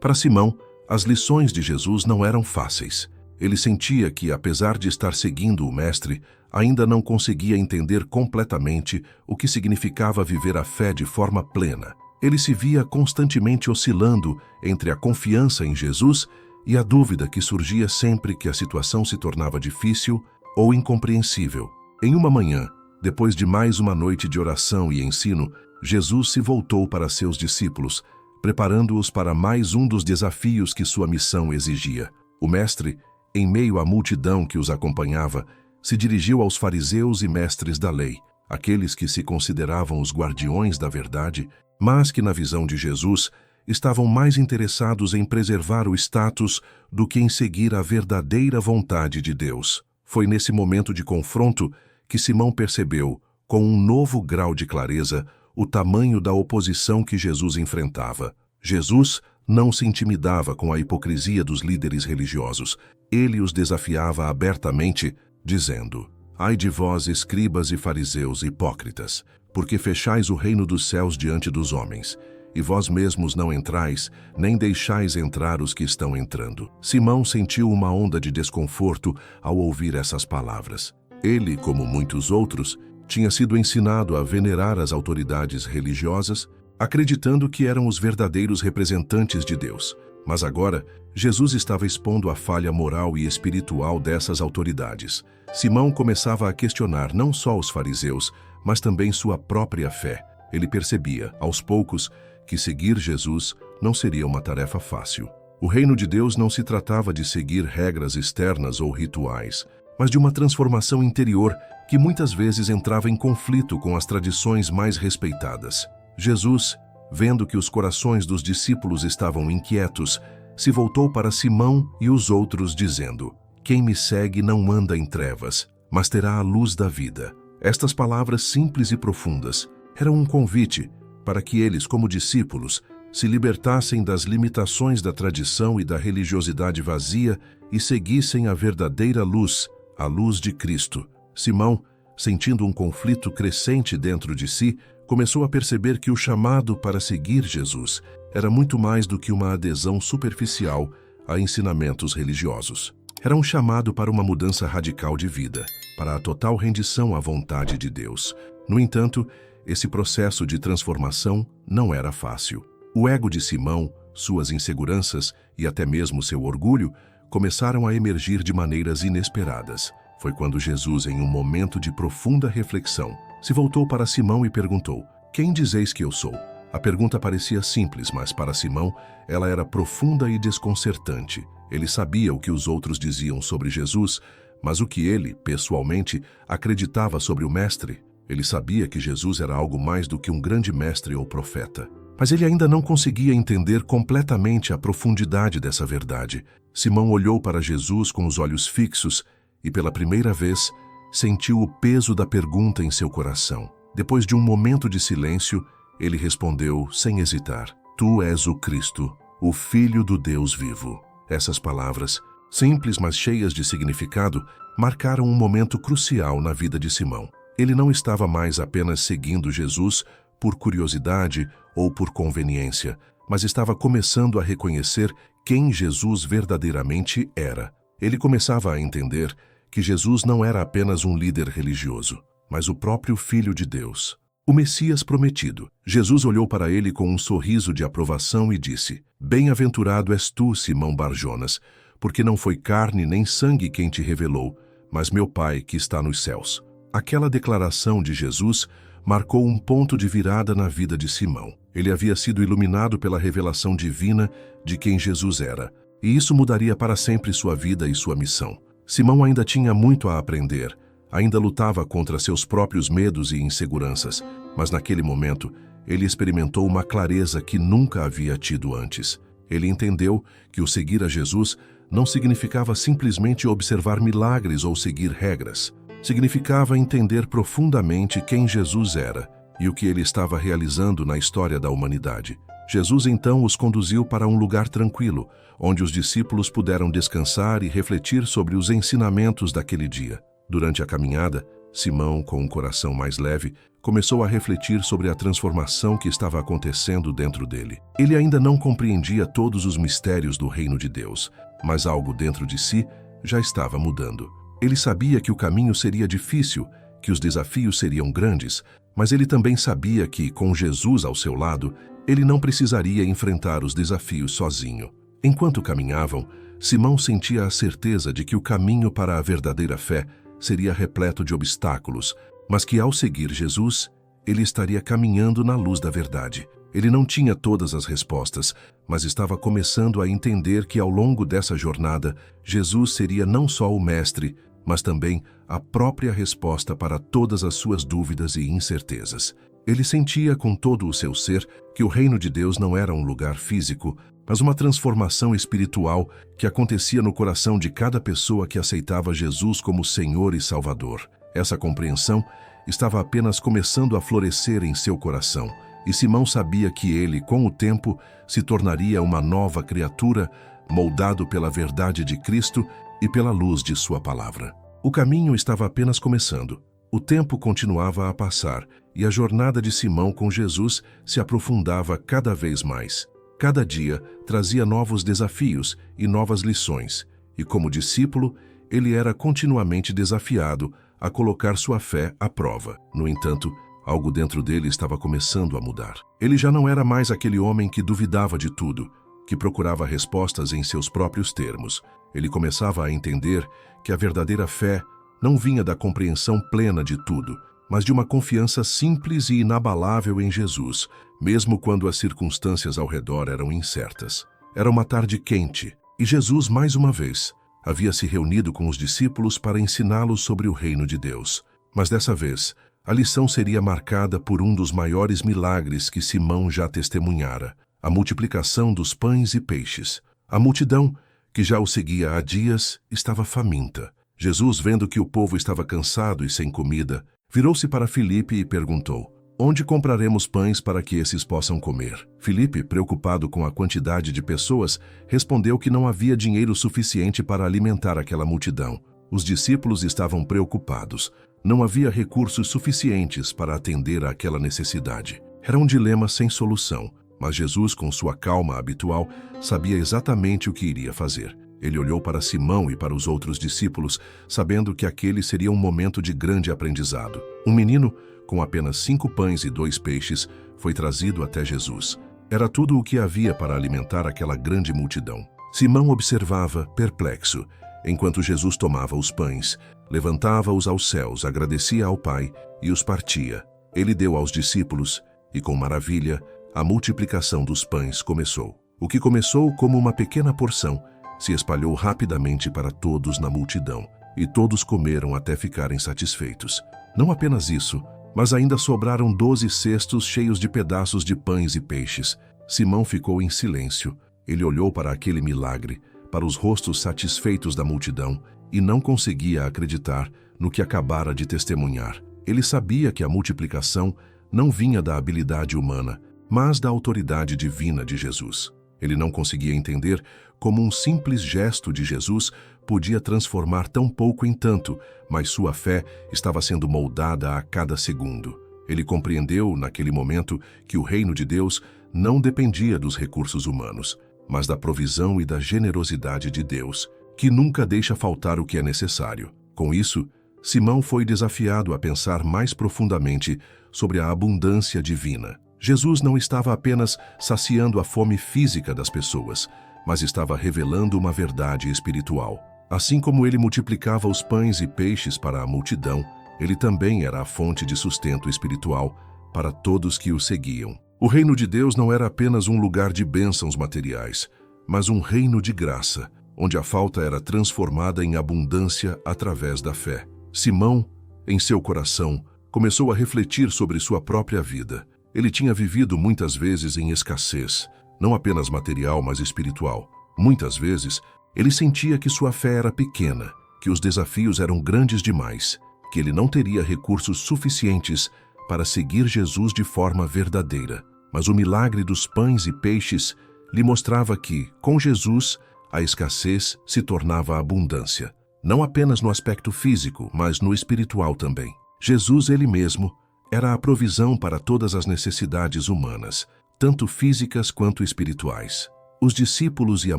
para Simão, as lições de Jesus não eram fáceis. Ele sentia que, apesar de estar seguindo o Mestre, ainda não conseguia entender completamente o que significava viver a fé de forma plena. Ele se via constantemente oscilando entre a confiança em Jesus e a dúvida que surgia sempre que a situação se tornava difícil ou incompreensível. Em uma manhã, depois de mais uma noite de oração e ensino, Jesus se voltou para seus discípulos, preparando-os para mais um dos desafios que sua missão exigia. O Mestre, em meio à multidão que os acompanhava, se dirigiu aos fariseus e mestres da lei, aqueles que se consideravam os guardiões da verdade, mas que, na visão de Jesus, estavam mais interessados em preservar o status do que em seguir a verdadeira vontade de Deus. Foi nesse momento de confronto que Simão percebeu, com um novo grau de clareza, o tamanho da oposição que Jesus enfrentava. Jesus não se intimidava com a hipocrisia dos líderes religiosos. Ele os desafiava abertamente, dizendo: Ai de vós, escribas e fariseus hipócritas, porque fechais o reino dos céus diante dos homens, e vós mesmos não entrais, nem deixais entrar os que estão entrando. Simão sentiu uma onda de desconforto ao ouvir essas palavras. Ele, como muitos outros, tinha sido ensinado a venerar as autoridades religiosas, acreditando que eram os verdadeiros representantes de Deus. Mas agora, Jesus estava expondo a falha moral e espiritual dessas autoridades. Simão começava a questionar não só os fariseus, mas também sua própria fé. Ele percebia, aos poucos, que seguir Jesus não seria uma tarefa fácil. O reino de Deus não se tratava de seguir regras externas ou rituais, mas de uma transformação interior que muitas vezes entrava em conflito com as tradições mais respeitadas. Jesus, vendo que os corações dos discípulos estavam inquietos, se voltou para Simão e os outros, dizendo: "Quem me segue não anda em trevas, mas terá a luz da vida." Estas palavras simples e profundas eram um convite para que eles, como discípulos, se libertassem das limitações da tradição e da religiosidade vazia e seguissem a verdadeira luz, a luz de Cristo. Simão, sentindo um conflito crescente dentro de si, começou a perceber que o chamado para seguir Jesus era muito mais do que uma adesão superficial a ensinamentos religiosos. Era um chamado para uma mudança radical de vida, para a total rendição à vontade de Deus. No entanto, esse processo de transformação não era fácil. O ego de Simão, suas inseguranças e até mesmo seu orgulho começaram a emergir de maneiras inesperadas. Foi quando Jesus, em um momento de profunda reflexão, se voltou para Simão e perguntou: "Quem dizeis que eu sou?" A pergunta parecia simples, mas para Simão ela era profunda e desconcertante. Ele sabia o que os outros diziam sobre Jesus, mas o que ele, pessoalmente, acreditava sobre o Mestre. Ele sabia que Jesus era algo mais do que um grande mestre ou profeta. Mas ele ainda não conseguia entender completamente a profundidade dessa verdade. Simão olhou para Jesus com os olhos fixos e, pela primeira vez, sentiu o peso da pergunta em seu coração. Depois de um momento de silêncio, ele respondeu sem hesitar: "Tu és o Cristo, o Filho do Deus vivo." Essas palavras, simples mas cheias de significado, marcaram um momento crucial na vida de Simão. Ele não estava mais apenas seguindo Jesus por curiosidade ou por conveniência, mas estava começando a reconhecer quem Jesus verdadeiramente era. Ele começava a entender que Jesus não era apenas um líder religioso, mas o próprio Filho de Deus, o Messias prometido. Jesus olhou para ele com um sorriso de aprovação e disse: "Bem-aventurado és tu, Simão Bar-Jonas, porque não foi carne nem sangue quem te revelou, mas meu Pai que está nos céus." Aquela declaração de Jesus marcou um ponto de virada na vida de Simão. Ele havia sido iluminado pela revelação divina de quem Jesus era, e isso mudaria para sempre sua vida e sua missão. Simão ainda tinha muito a aprender, ainda lutava contra seus próprios medos e inseguranças, mas naquele momento ele experimentou uma clareza que nunca havia tido antes. Ele entendeu que o seguir a Jesus não significava simplesmente observar milagres ou seguir regras. Significava entender profundamente quem Jesus era e o que ele estava realizando na história da humanidade. Jesus então os conduziu para um lugar tranquilo, onde os discípulos puderam descansar e refletir sobre os ensinamentos daquele dia. Durante a caminhada, Simão, com um coração mais leve, começou a refletir sobre a transformação que estava acontecendo dentro dele. Ele ainda não compreendia todos os mistérios do reino de Deus, mas algo dentro de si já estava mudando. Ele sabia que o caminho seria difícil, que os desafios seriam grandes, mas ele também sabia que, com Jesus ao seu lado, ele não precisaria enfrentar os desafios sozinho. Enquanto caminhavam, Simão sentia a certeza de que o caminho para a verdadeira fé seria repleto de obstáculos, mas que ao seguir Jesus, ele estaria caminhando na luz da verdade. Ele não tinha todas as respostas, mas estava começando a entender que ao longo dessa jornada, Jesus seria não só o Mestre, mas também a própria resposta para todas as suas dúvidas e incertezas. Ele sentia com todo o seu ser que o reino de Deus não era um lugar físico, mas uma transformação espiritual que acontecia no coração de cada pessoa que aceitava Jesus como Senhor e Salvador. Essa compreensão estava apenas começando a florescer em seu coração, e Simão sabia que ele, com o tempo, se tornaria uma nova criatura, moldado pela verdade de Cristo e pela luz de sua palavra. O caminho estava apenas começando. O tempo continuava a passar, e a jornada de Simão com Jesus se aprofundava cada vez mais. Cada dia trazia novos desafios e novas lições, e como discípulo, ele era continuamente desafiado a colocar sua fé à prova. No entanto, algo dentro dele estava começando a mudar. Ele já não era mais aquele homem que duvidava de tudo, que procurava respostas em seus próprios termos. Ele começava a entender que a verdadeira fé não vinha da compreensão plena de tudo, mas de uma confiança simples e inabalável em Jesus, mesmo quando as circunstâncias ao redor eram incertas. Era uma tarde quente, e Jesus, mais uma vez, havia se reunido com os discípulos para ensiná-los sobre o reino de Deus. Mas dessa vez, a lição seria marcada por um dos maiores milagres que Simão já testemunhara: a multiplicação dos pães e peixes. A multidão, que já o seguia há dias, estava faminta. Jesus, vendo que o povo estava cansado e sem comida, virou-se para Filipe e perguntou: onde compraremos pães para que esses possam comer? Filipe, preocupado com a quantidade de pessoas, respondeu que não havia dinheiro suficiente para alimentar aquela multidão. Os discípulos estavam preocupados. Não havia recursos suficientes para atender àquela necessidade. Era um dilema sem solução, mas Jesus, com sua calma habitual, sabia exatamente o que iria fazer. Ele olhou para Simão e para os outros discípulos, sabendo que aquele seria um momento de grande aprendizado. Um menino, com apenas 5 pães e 2 peixes, foi trazido até Jesus. Era tudo o que havia para alimentar aquela grande multidão. Simão observava, perplexo, enquanto Jesus tomava os pães, levantava-os aos céus, agradecia ao Pai e os partia. Ele deu aos discípulos, e com maravilha, a multiplicação dos pães começou. O que começou como uma pequena porção se espalhou rapidamente para todos na multidão, e todos comeram até ficarem satisfeitos. Não apenas isso, mas ainda sobraram 12 cestos cheios de pedaços de pães e peixes. Simão ficou em silêncio. Ele olhou para aquele milagre, para os rostos satisfeitos da multidão, e não conseguia acreditar no que acabara de testemunhar. Ele sabia que a multiplicação não vinha da habilidade humana, mas da autoridade divina de Jesus. Ele não conseguia entender como um simples gesto de Jesus podia transformar tão pouco em tanto, mas sua fé estava sendo moldada a cada segundo. Ele compreendeu, naquele momento, que o reino de Deus não dependia dos recursos humanos, mas da provisão e da generosidade de Deus, que nunca deixa faltar o que é necessário. Com isso, Simão foi desafiado a pensar mais profundamente sobre a abundância divina. Jesus não estava apenas saciando a fome física das pessoas, mas estava revelando uma verdade espiritual. Assim como ele multiplicava os pães e peixes para a multidão, ele também era a fonte de sustento espiritual para todos que o seguiam. O reino de Deus não era apenas um lugar de bênçãos materiais, mas um reino de graça, onde a falta era transformada em abundância através da fé. Simão, em seu coração, começou a refletir sobre sua própria vida. Ele tinha vivido muitas vezes em escassez, não apenas material, mas espiritual. Muitas vezes, ele sentia que sua fé era pequena, que os desafios eram grandes demais, que ele não teria recursos suficientes para seguir Jesus de forma verdadeira. Mas o milagre dos pães e peixes lhe mostrava que, com Jesus, a escassez se tornava abundância. Não apenas no aspecto físico, mas no espiritual também. Jesus, ele mesmo, era a provisão para todas as necessidades humanas, tanto físicas quanto espirituais. Os discípulos e a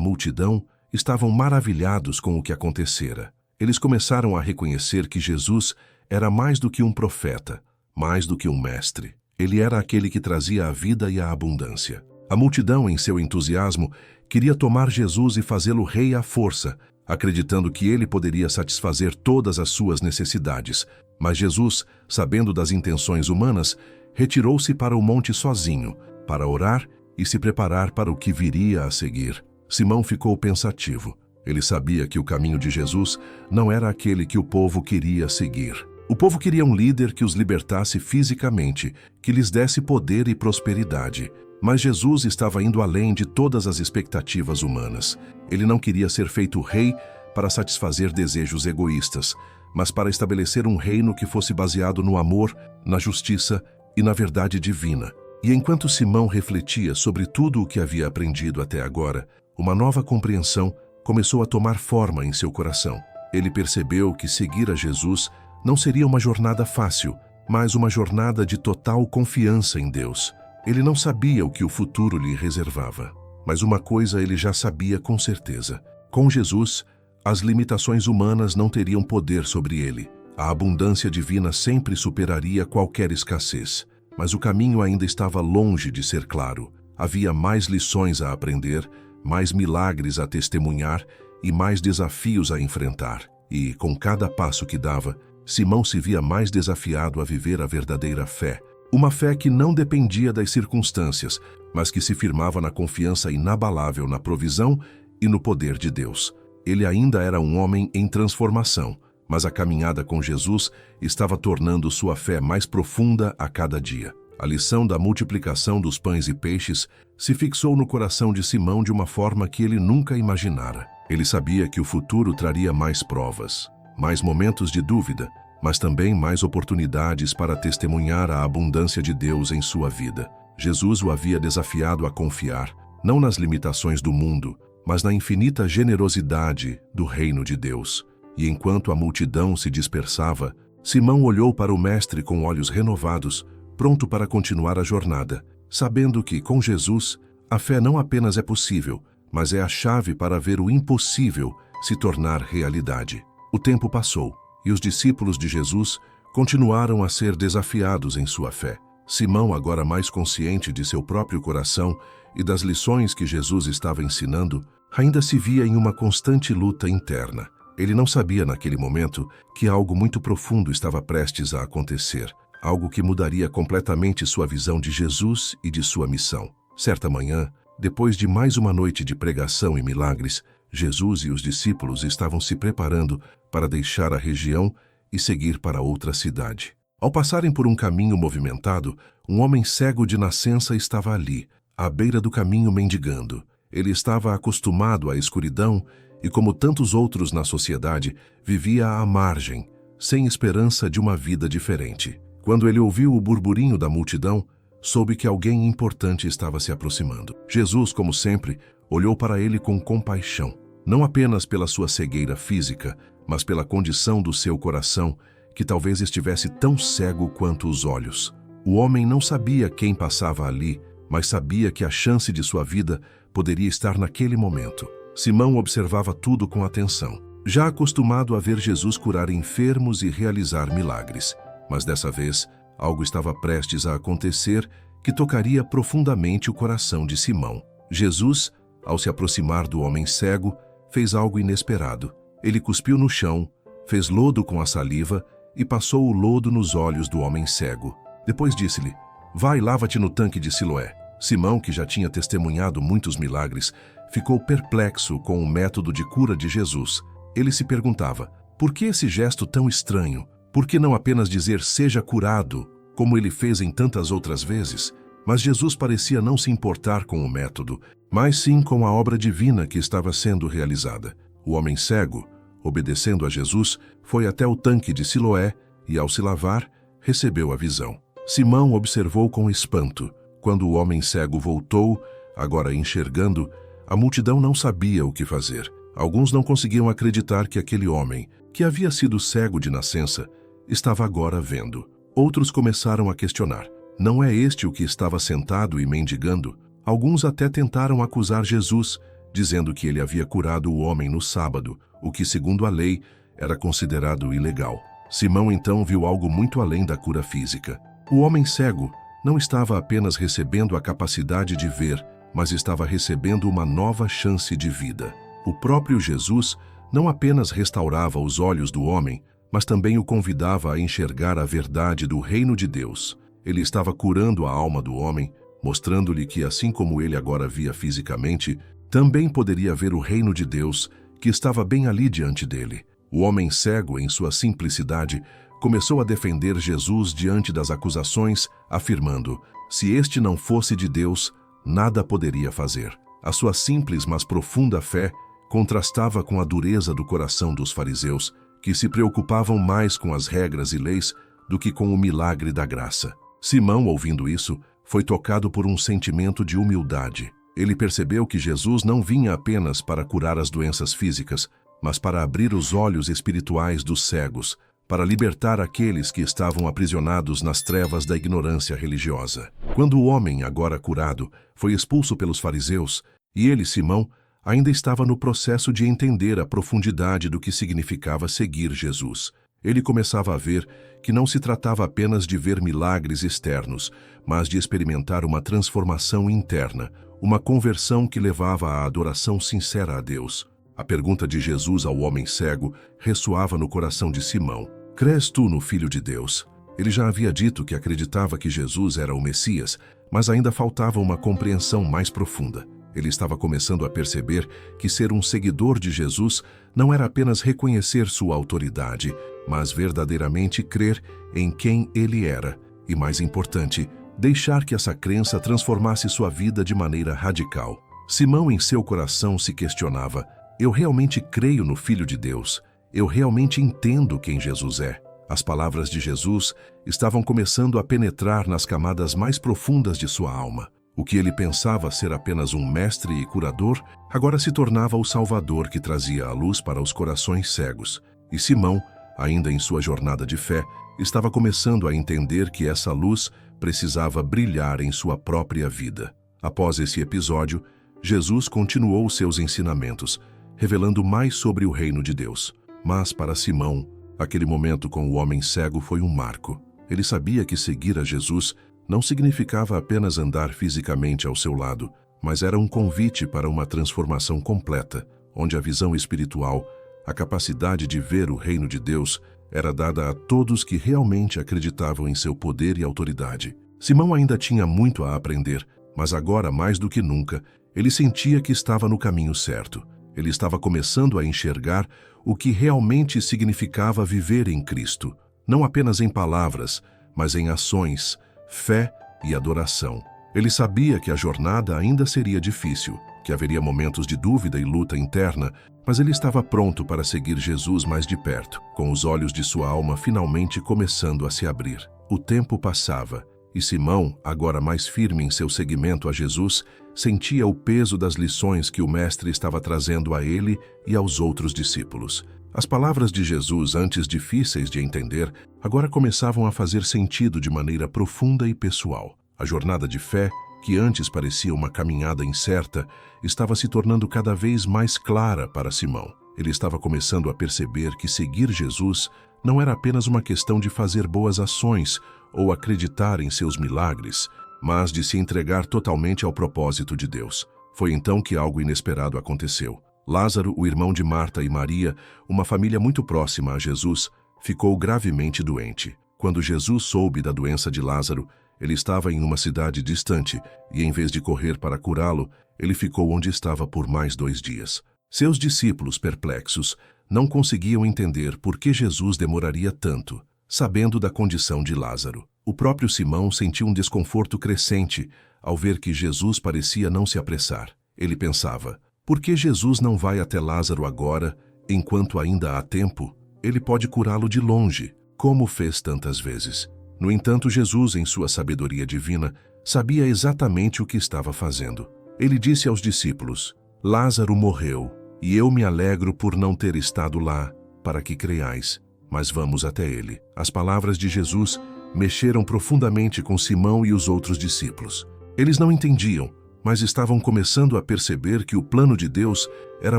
multidão estavam maravilhados com o que acontecera. Eles começaram a reconhecer que Jesus era mais do que um profeta, mais do que um mestre. Ele era aquele que trazia a vida e a abundância. A multidão, em seu entusiasmo, queria tomar Jesus e fazê-lo rei à força, acreditando que ele poderia satisfazer todas as suas necessidades. Mas Jesus, sabendo das intenções humanas, retirou-se para o monte sozinho, para orar e se preparar para o que viria a seguir. Simão ficou pensativo. Ele sabia que o caminho de Jesus não era aquele que o povo queria seguir. O povo queria um líder que os libertasse fisicamente, que lhes desse poder e prosperidade. Mas Jesus estava indo além de todas as expectativas humanas. Ele não queria ser feito rei para satisfazer desejos egoístas, mas para estabelecer um reino que fosse baseado no amor, na justiça e na verdade divina. E enquanto Simão refletia sobre tudo o que havia aprendido até agora, uma nova compreensão começou a tomar forma em seu coração. Ele percebeu que seguir a Jesus não seria uma jornada fácil, mas uma jornada de total confiança em Deus. Ele não sabia o que o futuro lhe reservava, mas uma coisa ele já sabia com certeza. Com Jesus, as limitações humanas não teriam poder sobre ele. A abundância divina sempre superaria qualquer escassez. Mas o caminho ainda estava longe de ser claro. Havia mais lições a aprender, mais milagres a testemunhar e mais desafios a enfrentar. E, com cada passo que dava, Simão se via mais desafiado a viver a verdadeira fé, Uma fé que não dependia das circunstâncias, mas que se firmava na confiança inabalável na provisão e no poder de Deus. Ele ainda era um homem em transformação, mas a caminhada com Jesus estava tornando sua fé mais profunda a cada dia. A lição da multiplicação dos pães e peixes se fixou no coração de Simão de uma forma que ele nunca imaginara. Ele sabia que o futuro traria mais provas, mais momentos de dúvida, mas também mais oportunidades para testemunhar a abundância de Deus em sua vida. Jesus o havia desafiado a confiar, não nas limitações do mundo, mas na infinita generosidade do reino de Deus. E enquanto a multidão se dispersava, Simão olhou para o Mestre com olhos renovados, pronto para continuar a jornada, sabendo que, com Jesus, a fé não apenas é possível, mas é a chave para ver o impossível se tornar realidade. O tempo passou, e os discípulos de Jesus continuaram a ser desafiados em sua fé. Simão, agora mais consciente de seu próprio coração e das lições que Jesus estava ensinando, ainda se via em uma constante luta interna. Ele não sabia naquele momento que algo muito profundo estava prestes a acontecer, algo que mudaria completamente sua visão de Jesus e de sua missão. Certa manhã, depois de mais uma noite de pregação e milagres, Jesus e os discípulos estavam se preparando para deixar a região e seguir para outra cidade. Ao passarem por um caminho movimentado, um homem cego de nascença estava ali, à beira do caminho mendigando. Ele estava acostumado à escuridão e, como tantos outros na sociedade, vivia à margem, sem esperança de uma vida diferente. Quando ele ouviu o burburinho da multidão, soube que alguém importante estava se aproximando. Jesus, como sempre, olhou para ele com compaixão, não apenas pela sua cegueira física, mas pela condição do seu coração, que talvez estivesse tão cego quanto os olhos. O homem não sabia quem passava ali, mas sabia que a chance de sua vida poderia estar naquele momento. Simão observava tudo com atenção, já acostumado a ver Jesus curar enfermos e realizar milagres. Mas dessa vez, algo estava prestes a acontecer que tocaria profundamente o coração de Simão. Jesus, ao se aproximar do homem cego, fez algo inesperado. Ele cuspiu no chão, fez lodo com a saliva e passou o lodo nos olhos do homem cego. Depois disse-lhe: "Vai, lava-te no tanque de Siloé." Simão, que já tinha testemunhado muitos milagres, ficou perplexo com o método de cura de Jesus. Ele se perguntava: por que esse gesto tão estranho? Por que não apenas dizer "seja curado", como ele fez em tantas outras vezes? Mas Jesus parecia não se importar com o método, mas sim com a obra divina que estava sendo realizada. O homem cego, obedecendo a Jesus, foi até o tanque de Siloé e, ao se lavar, recebeu a visão. Simão observou com espanto. Quando o homem cego voltou, agora enxergando, a multidão não sabia o que fazer. Alguns não conseguiam acreditar que aquele homem, que havia sido cego de nascença, estava agora vendo. Outros começaram a questionar: não é este o que estava sentado e mendigando? Alguns até tentaram acusar Jesus, dizendo que ele havia curado o homem no sábado, o que, segundo a lei, era considerado ilegal. Simão então viu algo muito além da cura física. O homem cego não estava apenas recebendo a capacidade de ver, mas estava recebendo uma nova chance de vida. O próprio Jesus não apenas restaurava os olhos do homem, mas também o convidava a enxergar a verdade do reino de Deus. Ele estava curando a alma do homem, mostrando-lhe que, assim como ele agora via fisicamente, também poderia ver o reino de Deus, que estava bem ali diante dele. O homem cego, em sua simplicidade, começou a defender Jesus diante das acusações, afirmando: se este não fosse de Deus, nada poderia fazer. A sua simples mas profunda fé contrastava com a dureza do coração dos fariseus, que se preocupavam mais com as regras e leis do que com o milagre da graça. Simão, ouvindo isso, foi tocado por um sentimento de humildade. Ele percebeu que Jesus não vinha apenas para curar as doenças físicas, mas para abrir os olhos espirituais dos cegos, para libertar aqueles que estavam aprisionados nas trevas da ignorância religiosa. Quando o homem, agora curado, foi expulso pelos fariseus, e ele, Simão, ainda estava no processo de entender a profundidade do que significava seguir Jesus. Ele começava a ver que não se tratava apenas de ver milagres externos, mas de experimentar uma transformação interna, uma conversão que levava à adoração sincera a Deus. A pergunta de Jesus ao homem cego ressoava no coração de Simão: "Crês tu no Filho de Deus?" Ele já havia dito que acreditava que Jesus era o Messias, mas ainda faltava uma compreensão mais profunda. Ele estava começando a perceber que ser um seguidor de Jesus não era apenas reconhecer sua autoridade, mas verdadeiramente crer em quem ele era e, mais importante, deixar que essa crença transformasse sua vida de maneira radical. Simão, em seu coração, se questionava: eu realmente creio no Filho de Deus? Eu realmente entendo quem Jesus é? As palavras de Jesus estavam começando a penetrar nas camadas mais profundas de sua alma. O que ele pensava ser apenas um mestre e curador, agora se tornava o Salvador que trazia a luz para os corações cegos. E Simão, ainda em sua jornada de fé, estava começando a entender que essa luz precisava brilhar em sua própria vida. Após esse episódio, Jesus continuou seus ensinamentos, revelando mais sobre o reino de Deus. Mas para Simão, aquele momento com o homem cego foi um marco. Ele sabia que seguir a Jesus não significava apenas andar fisicamente ao seu lado, mas era um convite para uma transformação completa, onde a visão espiritual, a capacidade de ver o reino de Deus, era dada a todos que realmente acreditavam em seu poder e autoridade. Simão ainda tinha muito a aprender, mas agora, mais do que nunca, ele sentia que estava no caminho certo. Ele estava começando a enxergar o que realmente significava viver em Cristo, não apenas em palavras, mas em ações, fé e adoração. Ele sabia que a jornada ainda seria difícil, que haveria momentos de dúvida e luta interna, mas ele estava pronto para seguir Jesus mais de perto, com os olhos de sua alma finalmente começando a se abrir. O tempo passava, e Simão, agora mais firme em seu seguimento a Jesus, sentia o peso das lições que o Mestre estava trazendo a ele e aos outros discípulos. As palavras de Jesus, antes difíceis de entender, agora começavam a fazer sentido de maneira profunda e pessoal. A jornada de fé, que antes parecia uma caminhada incerta, estava se tornando cada vez mais clara para Simão. Ele estava começando a perceber que seguir Jesus não era apenas uma questão de fazer boas ações ou acreditar em seus milagres, mas de se entregar totalmente ao propósito de Deus. Foi então que algo inesperado aconteceu. Lázaro, o irmão de Marta e Maria, uma família muito próxima a Jesus, ficou gravemente doente. Quando Jesus soube da doença de Lázaro, ele estava em uma cidade distante e, em vez de correr para curá-lo, ele ficou onde estava por mais 2 dias. Seus discípulos, perplexos, não conseguiam entender por que Jesus demoraria tanto, sabendo da condição de Lázaro. O próprio Simão sentiu um desconforto crescente ao ver que Jesus parecia não se apressar. Ele pensava: por que Jesus não vai até Lázaro agora, enquanto ainda há tempo? Ele pode curá-lo de longe, como fez tantas vezes. No entanto, Jesus, em sua sabedoria divina, sabia exatamente o que estava fazendo. Ele disse aos discípulos: Lázaro morreu, e eu me alegro por não ter estado lá, para que creiais, mas vamos até ele. As palavras de Jesus mexeram profundamente com Simão e os outros discípulos. Eles não entendiam, mas estavam começando a perceber que o plano de Deus era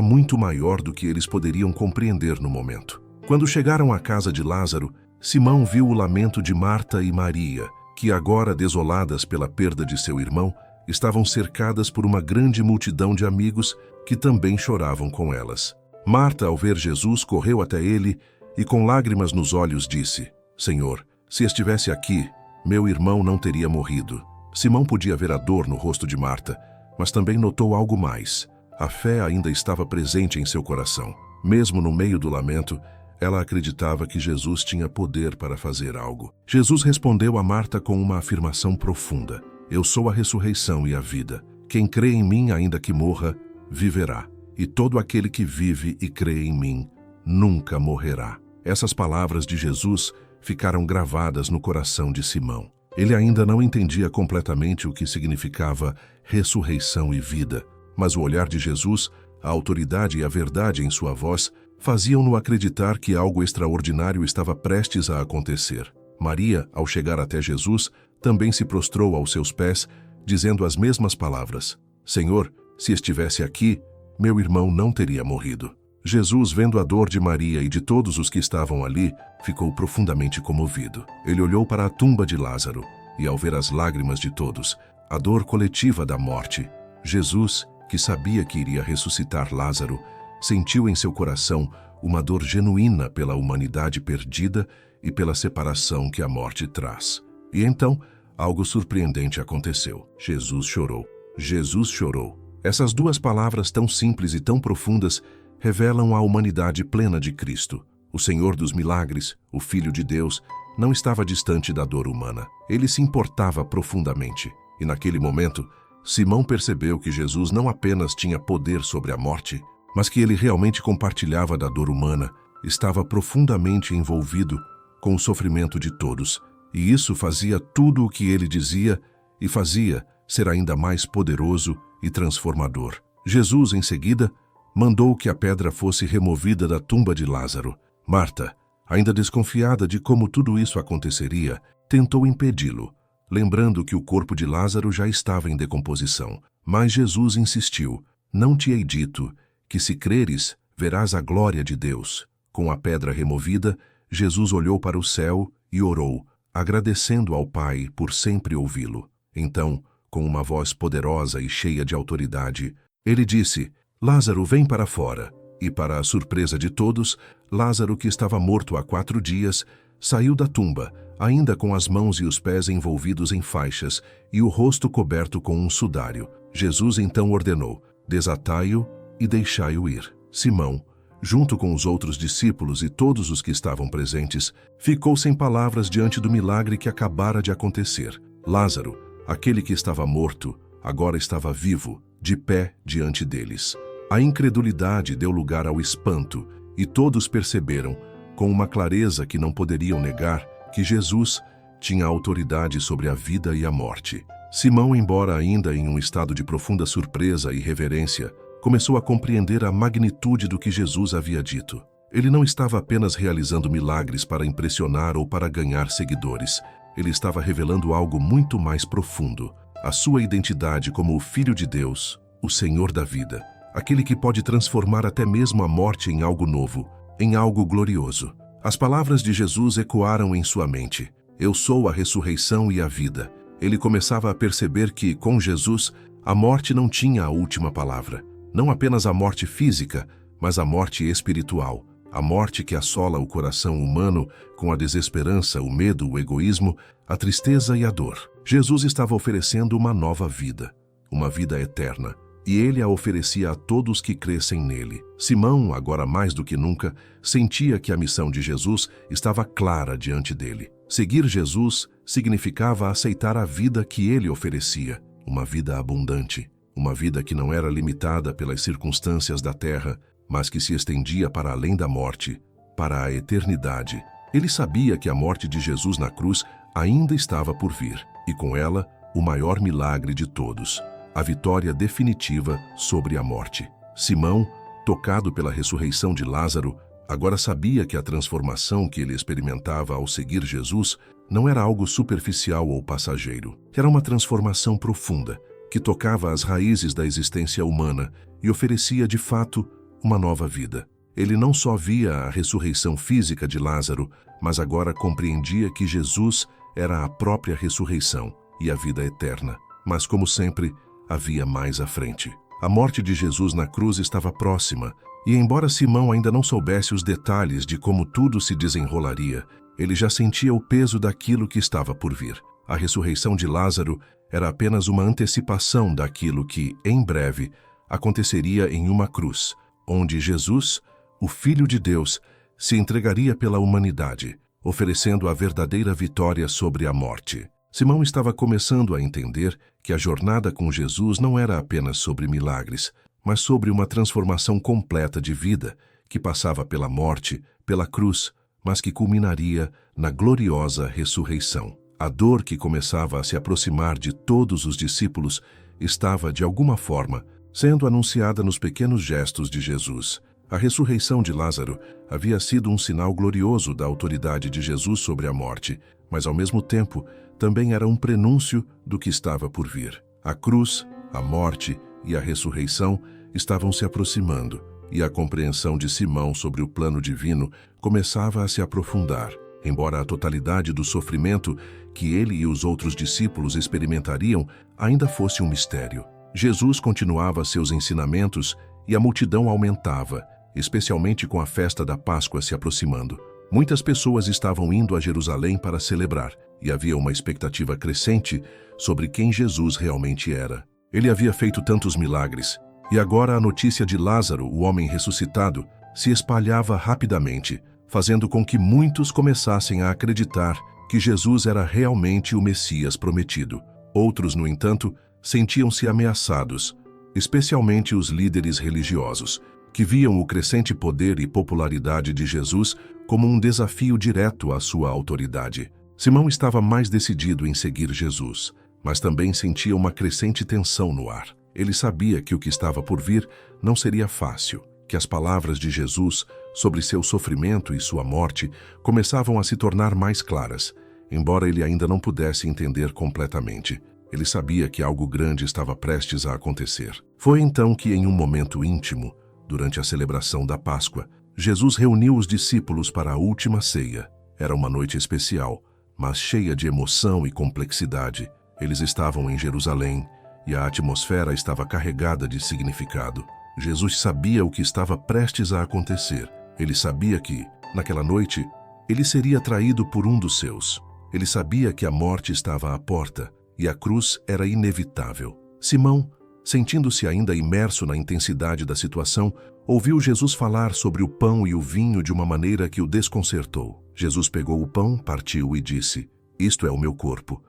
muito maior do que eles poderiam compreender no momento. Quando chegaram à casa de Lázaro, Simão viu o lamento de Marta e Maria, que agora, desoladas pela perda de seu irmão, estavam cercadas por uma grande multidão de amigos que também choravam com elas. Marta, ao ver Jesus, correu até ele e, com lágrimas nos olhos, disse: Senhor, se estivesse aqui, meu irmão não teria morrido. Simão podia ver a dor no rosto de Marta, mas também notou algo mais. A fé ainda estava presente em seu coração. Mesmo no meio do lamento, ela acreditava que Jesus tinha poder para fazer algo. Jesus respondeu a Marta com uma afirmação profunda: Eu sou a ressurreição e a vida. Quem crê em mim, ainda que morra, viverá. E todo aquele que vive e crê em mim, nunca morrerá. Essas palavras de Jesus ficaram gravadas no coração de Simão. Ele ainda não entendia completamente o que significava ressurreição e vida, mas o olhar de Jesus, a autoridade e a verdade em sua voz, faziam-no acreditar que algo extraordinário estava prestes a acontecer. Maria, ao chegar até Jesus, também se prostrou aos seus pés, dizendo as mesmas palavras: Senhor, se estivesse aqui, meu irmão não teria morrido. Jesus, vendo a dor de Maria e de todos os que estavam ali, ficou profundamente comovido. Ele olhou para a tumba de Lázaro e, ao ver as lágrimas de todos, a dor coletiva da morte, Jesus, que sabia que iria ressuscitar Lázaro, sentiu em seu coração uma dor genuína pela humanidade perdida e pela separação que a morte traz. E então, algo surpreendente aconteceu. Jesus chorou. Jesus chorou. Essas duas palavras tão simples e tão profundas revelam a humanidade plena de Cristo. O Senhor dos milagres, o Filho de Deus, não estava distante da dor humana. Ele se importava profundamente. E naquele momento, Simão percebeu que Jesus não apenas tinha poder sobre a morte, mas que ele realmente compartilhava da dor humana, estava profundamente envolvido com o sofrimento de todos. E isso fazia tudo o que ele dizia e fazia ser ainda mais poderoso e transformador. Jesus, em seguida, mandou que a pedra fosse removida da tumba de Lázaro. Marta, ainda desconfiada de como tudo isso aconteceria, tentou impedi-lo, lembrando que o corpo de Lázaro já estava em decomposição. Mas Jesus insistiu: não te hei dito que, se creres, verás a glória de Deus. Com a pedra removida, Jesus olhou para o céu e orou, agradecendo ao Pai por sempre ouvi-lo. Então, com uma voz poderosa e cheia de autoridade, ele disse: Lázaro, vem para fora. E, para a surpresa de todos, Lázaro, que estava morto há 4 dias, saiu da tumba, ainda com as mãos e os pés envolvidos em faixas e o rosto coberto com um sudário. Jesus então ordenou: desatai-o e deixai-o ir. Simão, junto com os outros discípulos e todos os que estavam presentes, ficou sem palavras diante do milagre que acabara de acontecer. Lázaro, aquele que estava morto, agora estava vivo, de pé diante deles. A incredulidade deu lugar ao espanto, e todos perceberam, com uma clareza que não poderiam negar, que Jesus tinha autoridade sobre a vida e a morte. Simão, embora ainda em um estado de profunda surpresa e reverência, começou a compreender a magnitude do que Jesus havia dito. Ele não estava apenas realizando milagres para impressionar ou para ganhar seguidores. Ele estava revelando algo muito mais profundo: a sua identidade como o Filho de Deus, o Senhor da vida, aquele que pode transformar até mesmo a morte em algo novo, em algo glorioso. As palavras de Jesus ecoaram em sua mente: eu sou a ressurreição e a vida. Ele começava a perceber que, com Jesus, a morte não tinha a última palavra. Não apenas a morte física, mas a morte espiritual. A morte que assola o coração humano com a desesperança, o medo, o egoísmo, a tristeza e a dor. Jesus estava oferecendo uma nova vida, uma vida eterna, e ele a oferecia a todos que crescem nele. Simão, agora mais do que nunca, sentia que a missão de Jesus estava clara diante dele. Seguir Jesus significava aceitar a vida que ele oferecia, uma vida abundante, uma vida que não era limitada pelas circunstâncias da terra, mas que se estendia para além da morte, para a eternidade. Ele sabia que a morte de Jesus na cruz ainda estava por vir, e com ela, o maior milagre de todos: a vitória definitiva sobre a morte. Simão, tocado pela ressurreição de Lázaro, agora sabia que a transformação que ele experimentava ao seguir Jesus não era algo superficial ou passageiro. Era uma transformação profunda, que tocava as raízes da existência humana e oferecia, de fato, uma nova vida. Ele não só via a ressurreição física de Lázaro, mas agora compreendia que Jesus era a própria ressurreição e a vida eterna. Mas, como sempre, havia mais à frente. A morte de Jesus na cruz estava próxima, e embora Simão ainda não soubesse os detalhes de como tudo se desenrolaria, ele já sentia o peso daquilo que estava por vir. A ressurreição de Lázaro era apenas uma antecipação daquilo que, em breve, aconteceria em uma cruz, onde Jesus, o Filho de Deus, se entregaria pela humanidade, oferecendo a verdadeira vitória sobre a morte. Simão estava começando a entender que a jornada com Jesus não era apenas sobre milagres, mas sobre uma transformação completa de vida que passava pela morte, pela cruz, mas que culminaria na gloriosa ressurreição. A dor que começava a se aproximar de todos os discípulos estava, de alguma forma, sendo anunciada nos pequenos gestos de Jesus. A ressurreição de Lázaro havia sido um sinal glorioso da autoridade de Jesus sobre a morte, mas, ao mesmo tempo, também era um prenúncio do que estava por vir. A cruz, a morte e a ressurreição estavam se aproximando, e a compreensão de Simão sobre o plano divino começava a se aprofundar. Embora a totalidade do sofrimento que ele e os outros discípulos experimentariam ainda fosse um mistério, Jesus continuava seus ensinamentos e a multidão aumentava, especialmente com a festa da Páscoa se aproximando. Muitas pessoas estavam indo a Jerusalém para celebrar, e havia uma expectativa crescente sobre quem Jesus realmente era. Ele havia feito tantos milagres, e agora a notícia de Lázaro, o homem ressuscitado, se espalhava rapidamente, fazendo com que muitos começassem a acreditar que Jesus era realmente o Messias prometido. Outros, no entanto, sentiam-se ameaçados, especialmente os líderes religiosos, que viam o crescente poder e popularidade de Jesus como um desafio direto à sua autoridade. Simão estava mais decidido em seguir Jesus, mas também sentia uma crescente tensão no ar. Ele sabia que o que estava por vir não seria fácil, que as palavras de Jesus sobre seu sofrimento e sua morte começavam a se tornar mais claras, embora ele ainda não pudesse entender completamente. Ele sabia que algo grande estava prestes a acontecer. Foi então que, em um momento íntimo, durante a celebração da Páscoa, Jesus reuniu os discípulos para a última ceia. Era uma noite especial, mas cheia de emoção e complexidade. Eles estavam em Jerusalém e a atmosfera estava carregada de significado. Jesus sabia o que estava prestes a acontecer. Ele sabia que, naquela noite, ele seria traído por um dos seus. Ele sabia que a morte estava à porta e a cruz era inevitável. Simão, sentindo-se ainda imerso na intensidade da situação, ouviu Jesus falar sobre o pão e o vinho de uma maneira que o desconcertou. Jesus pegou o pão, partiu e disse: "Isto é o meu corpo.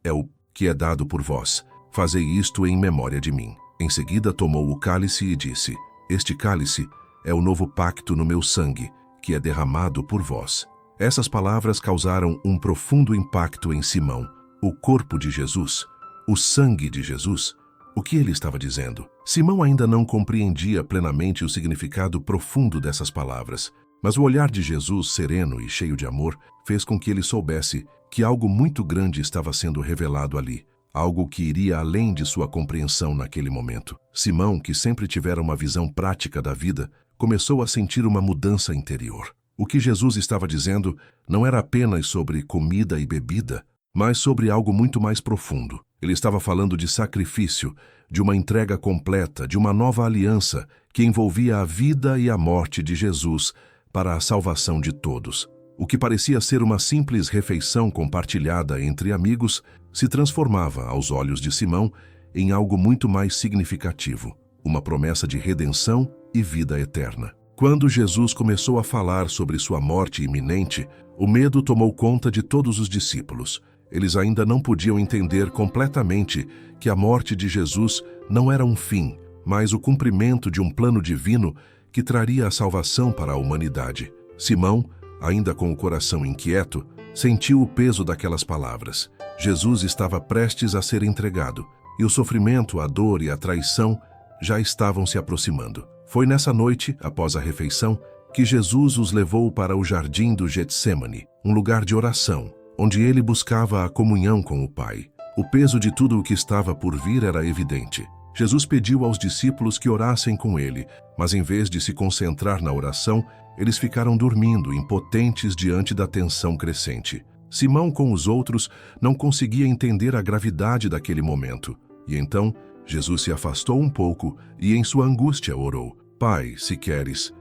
É o que é dado por vós. Fazei isto em memória de mim." Em seguida tomou o cálice e disse: "Este cálice é o novo pacto no meu sangue, que é derramado por vós." Essas palavras causaram um profundo impacto em Simão. O corpo de Jesus, o sangue de Jesus, o que ele estava dizendo? Simão ainda não compreendia plenamente o significado profundo dessas palavras, mas o olhar de Jesus, sereno e cheio de amor, fez com que ele soubesse que algo muito grande estava sendo revelado ali, algo que iria além de sua compreensão naquele momento. Simão, que sempre tivera uma visão prática da vida, começou a sentir uma mudança interior. O que Jesus estava dizendo não era apenas sobre comida e bebida, mas sobre algo muito mais profundo. Ele estava falando de sacrifício, de uma entrega completa, de uma nova aliança que envolvia a vida e a morte de Jesus para a salvação de todos. O que parecia ser uma simples refeição compartilhada entre amigos se transformava, aos olhos de Simão, em algo muito mais significativo, uma promessa de redenção e vida eterna. Quando Jesus começou a falar sobre sua morte iminente, o medo tomou conta de todos os discípulos. Eles ainda não podiam entender completamente que a morte de Jesus não era um fim, mas o cumprimento de um plano divino que traria a salvação para a humanidade. Simão, ainda com o coração inquieto, sentiu o peso daquelas palavras. Jesus estava prestes a ser entregado, e o sofrimento, a dor e a traição já estavam se aproximando. Foi nessa noite, após a refeição, que Jesus os levou para o jardim do Getsêmani, um lugar de oração, onde ele buscava a comunhão com o Pai. O peso de tudo o que estava por vir era evidente. Jesus pediu aos discípulos que orassem com ele, mas em vez de se concentrar na oração, eles ficaram dormindo, impotentes diante da tensão crescente. Simão, com os outros, não conseguia entender a gravidade daquele momento. E então, Jesus se afastou um pouco e, em sua angústia, orou: "Pai, se queres,